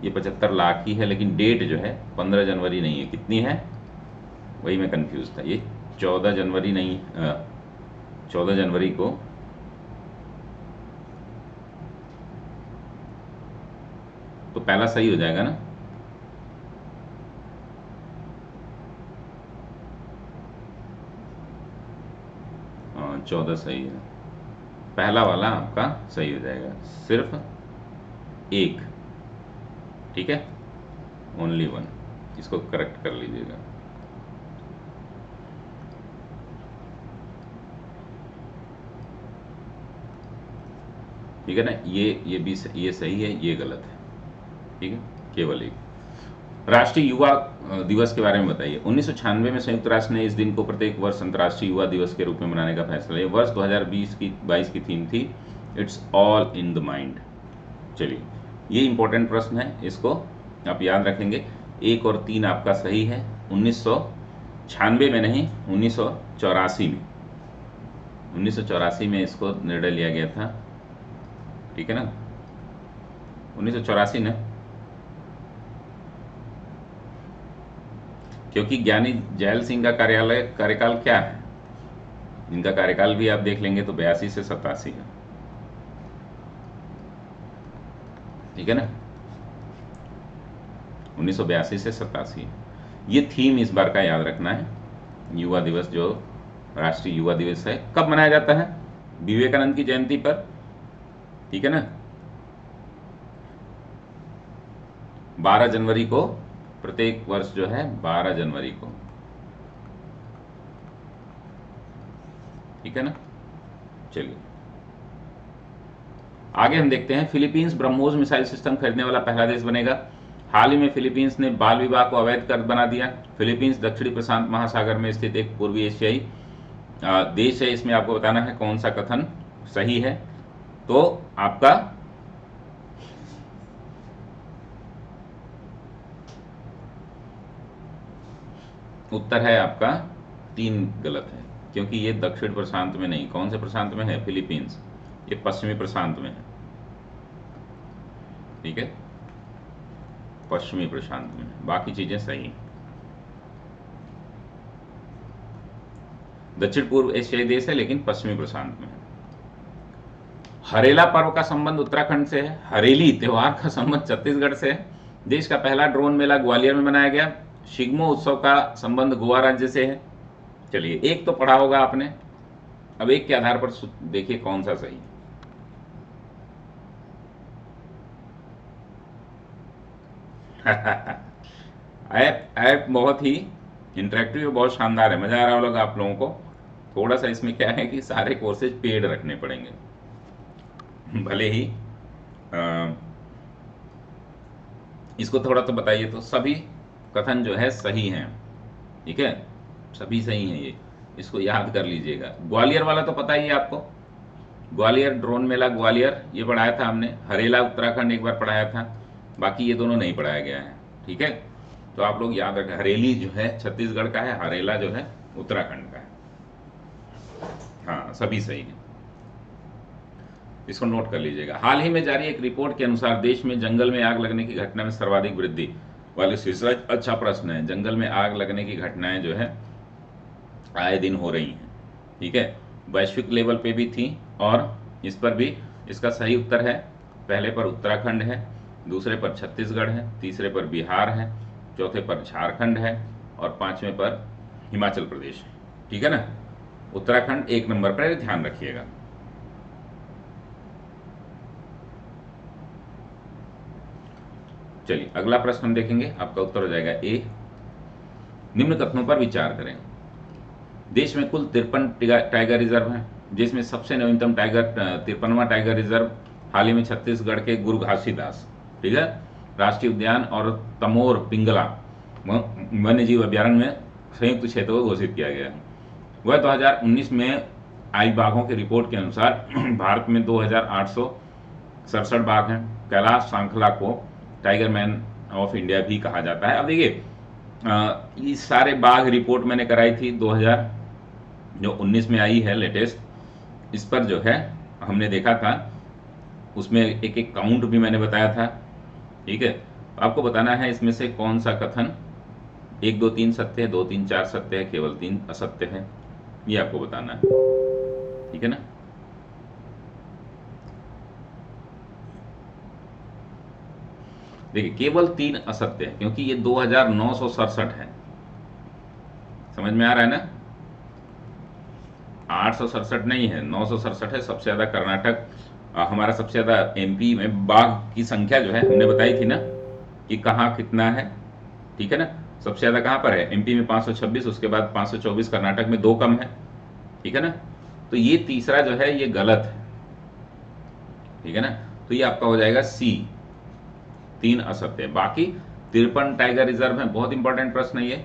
ये 75 लाख ही है, लेकिन डेट जो है 15 जनवरी नहीं है, कितनी है वही मैं कंफ्यूज था। ये 14 जनवरी नहीं, 14 जनवरी को, तो पहला सही हो जाएगा ना। हाँ 14 सही है, पहला वाला आपका सही हो जाएगा, सिर्फ एक, ठीक है, ओनली वन, इसको करेक्ट कर लीजिएगा। ठीक है ना, ये भी ये सही है, ये गलत है, ठीक है, केवल एक। राष्ट्रीय युवा दिवस के बारे में बताइए। 1996 में संयुक्त राष्ट्र ने इस दिन को प्रत्येक वर्ष अंतर्राष्ट्रीय युवा दिवस के रूप में मनाने का फैसला लिया। वर्ष 2022 की थीम थी it's all in the mind. चलिए, ये इंपॉर्टेंट प्रश्न है, इसको आप याद रखेंगे। 1 और 3 आपका सही है। 1996 में नहीं, 1984 में, 1984 में इसको निर्णय लिया गया था, ठीक है ना, 1984 ना, क्योंकि ज्ञानी जैल सिंह का कार्यकाल क्या है, इनका कार्यकाल भी आप देख लेंगे तो 82 से 87 है, ठीक है ना, 1982 से 87। ये थीम इस बार का याद रखना है। युवा दिवस, जो राष्ट्रीय युवा दिवस है, कब मनाया जाता है, विवेकानंद की जयंती पर, ठीक है ना, 12 जनवरी को, प्रत्येक वर्ष जो है 12 जनवरी को, ठीक है ना। चलिए आगे हम देखते हैं। फिलीपींस ब्रह्मोस मिसाइल सिस्टम खरीदने वाला पहला देश बनेगा। हाल ही में फिलीपींस ने बाल विवाह को अवैध कर बना दिया। फिलीपींस दक्षिणी प्रशांत महासागर में स्थित एक पूर्वी एशियाई देश है। इसमें आपको बताना है कौन सा कथन सही है। तो आपका उत्तर है, आपका 3 गलत है, क्योंकि ये दक्षिण प्रशांत में नहीं, कौन से प्रशांत में है, फिलीपींस, ये पश्चिमी प्रशांत में है, ठीक है, पश्चिमी प्रशांत में, बाकी चीजें सही। दक्षिण पूर्व एशियाई देश है लेकिन पश्चिमी प्रशांत में है। हरेला पर्व का संबंध उत्तराखंड से है। हरेली त्योहार का संबंध छत्तीसगढ़ से है। देश का पहला ड्रोन मेला ग्वालियर में मनाया गया। शिग्मो उत्सव का संबंध गोवा राज्य से है। चलिए, एक तो पढ़ा होगा आपने, अब एक के आधार पर देखिए कौन सा सही। ऐप बहुत ही इंटरेक्टिव, बहुत शानदार है, मजा आ रहा होगा आप लोगों को। थोड़ा सा इसमें क्या है कि सारे कोर्सेज पेड रखने पड़ेंगे, भले ही इसको थोड़ा तो बताइए। तो सभी कथन जो है सही हैं, ठीक है, सभी सही हैं ये, इसको याद कर लीजिएगा। ग्वालियर वाला तो पता ही है आपको, ग्वालियर ड्रोन मेला ग्वालियर ये पढ़ाया था हमने। हरेला उत्तराखंड एक बार पढ़ाया था, बाकी ये दोनों नहीं पढ़ाया गया है, ठीक है। तो आप लोग याद रखें, हरेली जो है छत्तीसगढ़ का है, हरेला जो है उत्तराखंड का है। हाँ, सभी सही है, इसको नोट कर लीजिएगा। हाल ही में जारी एक रिपोर्ट के अनुसार देश में जंगल में आग लगने की घटना में सर्वाधिक वृद्धि वाले शीर्षक। अच्छा प्रश्न है, जंगल में आग लगने की घटनाएं जो है आए दिन हो रही हैं, ठीक है, वैश्विक लेवल पे भी थी, और इस पर भी इसका सही उत्तर है। पहले पर उत्तराखंड है, दूसरे पर छत्तीसगढ़ है, तीसरे पर बिहार है, चौथे पर झारखंड है, और पांचवें पर हिमाचल प्रदेश है, ठीक है ना। उत्तराखंड एक नंबर पर, ध्यान रखिएगा। चलिए अगला प्रश्न हम देखेंगे, आपका उत्तर हो जाएगा ए। निम्न कथनों पर विचार करें। देश में कुल 53 टाइगर रिजर्व हैं, जिसमें सबसे नवीनतम टाइगर 53वां टाइगर रिजर्व हाल ही में छत्तीसगढ़ के गुरु घासीदास, ठीक है, राष्ट्रीय उद्यान और तमोर पिंगला वन्य जीव अभ्यारण्य में संयुक्त क्षेत्र को घोषित किया गया है। वह 2019 में आई बाघों की रिपोर्ट के अनुसार भारत में 2867 बाघ हैं। कैलाश सांखला को टाइगर मैन ऑफ इंडिया भी कहा जाता है। अब देखिए, ये सारे बाघ रिपोर्ट मैंने कराई थी 2019 में आई है लेटेस्ट। इस पर जो है हमने देखा था, उसमें एक एक काउंट भी मैंने बताया था, ठीक है। आपको बताना है इसमें से कौन सा कथन 1 2 3 सत्य है, 2 3 4 सत्य है, केवल 3 असत्य है, ये आपको बताना है, ठीक है ना। देखिए केवल 3 असत्य है, क्योंकि ये 2967 है, समझ में आ रहा है ना। 867 नहीं है, 967 है। सबसे ज्यादा कर्नाटक, हमारा सबसे ज्यादा एमपी में बाघ की संख्या जो है हमने बताई थी ना कि कहाँ कितना है, ठीक है ना। सबसे ज्यादा कहाँ पर है, एमपी में 526, उसके बाद 524 कर्नाटक में, 2 कम है, ठीक है ना। तो ये तीसरा जो है ये गलत है, ठीक है ना। तो ये आपका हो जाएगा सी, 3 असत्य। बाकी 53 टाइगर रिजर्व है, बहुत इंपॉर्टेंट प्रश्न है ये।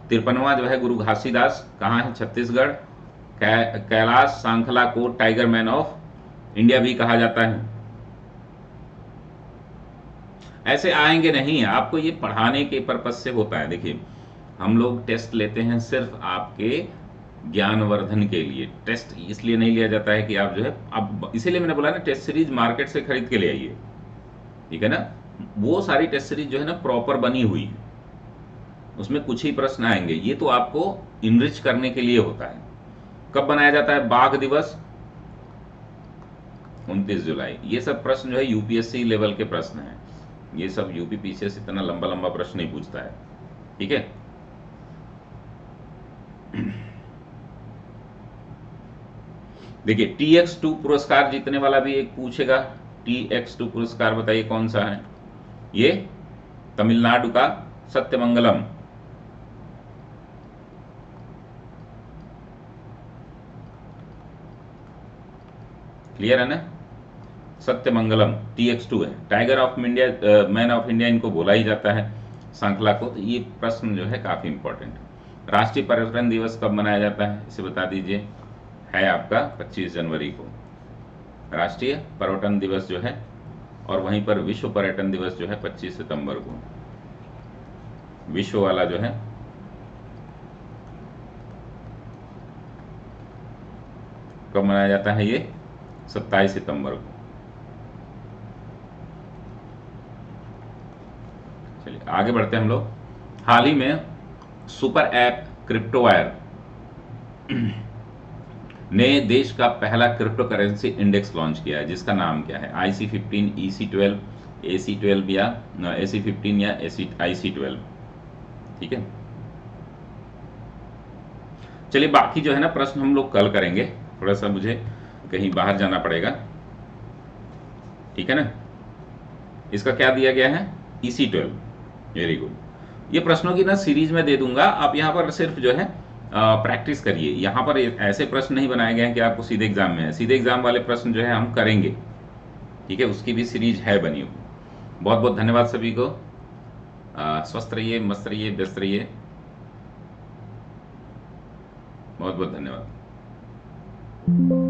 53वां जो है गुरु घासीदास कहाँ है, छत्तीसगढ़। कैलाश सांखला को टाइगर मैन ऑफ इंडिया भी कहा जाता है। ऐसे आएंगे नहीं, आपको ये पढ़ाने के पर्पज से होता है। देखिए हम लोग टेस्ट लेते हैं सिर्फ आपके ज्ञानवर्धन के लिए, टेस्ट इसलिए नहीं लिया जाता है कि आप जो है, अब इसीलिए मैंने बोला ना टेस्ट सीरीज मार्केट से खरीद के ले आइए, ठीक है ना। वो सारी टेस्ट सीरीज जो है ना प्रॉपर बनी हुई है, उसमें कुछ ही प्रश्न आएंगे, ये तो आपको इनरिच करने के लिए होता है। कब बनाया जाता है बाघ दिवस, 29 जुलाई। ये सब प्रश्न जो है यूपीएससी लेवल के प्रश्न हैं, ये सब यूपी पीसीएस इतना लंबा लंबा प्रश्न नहीं पूछता है, ठीक है। देखिए TX2 पुरस्कार जीतने वाला भी एक पूछेगा। TX2 पुरस्कार बताइए कौन सा है, ये तमिलनाडु का सत्यमंगलम, क्लियर है ना। सत्यमंगलम TX2 है। Tiger of India, man of India इनको बोला ही जाता है सांखला को। तो ये प्रश्न जो है काफी इंपॉर्टेंट है। राष्ट्रीय पर्यटन दिवस कब मनाया जाता है, इसे बता दीजिए। है आपका 25 जनवरी को राष्ट्रीय पर्यटन दिवस जो है, और वहीं पर विश्व पर्यटन दिवस जो है 25 सितंबर को। विश्व वाला जो है कब मनाया जाता है, ये 27 सितंबर को। चलिए आगे बढ़ते हैं हम लोग। हाल ही में सुपर ऐप क्रिप्टोवायर ने देश का पहला क्रिप्टो करेंसी इंडेक्स लॉन्च किया है, जिसका नाम क्या है, IC15, EC12, AC12 या AC15 या IC12, ठीक है। चलिए बाकी जो है ना प्रश्न हम लोग कल करेंगे, थोड़ा सा मुझे कहीं बाहर जाना पड़ेगा, ठीक है ना। इसका क्या दिया गया है, EC12, वेरी गुड। ये प्रश्नों की ना सीरीज में दे दूंगा, आप यहाँ पर सिर्फ जो है प्रैक्टिस करिए। यहाँ पर ऐसे प्रश्न नहीं बनाए गए हैं कि आपको सीधे एग्जाम में है, सीधे एग्जाम वाले प्रश्न जो है हम करेंगे, ठीक है, उसकी भी सीरीज है बनी हुई। बहुत बहुत धन्यवाद सभी को। स्वस्थ रहिए, मस्त रहिए, व्यस्त रहिए। बहुत बहुत धन्यवाद।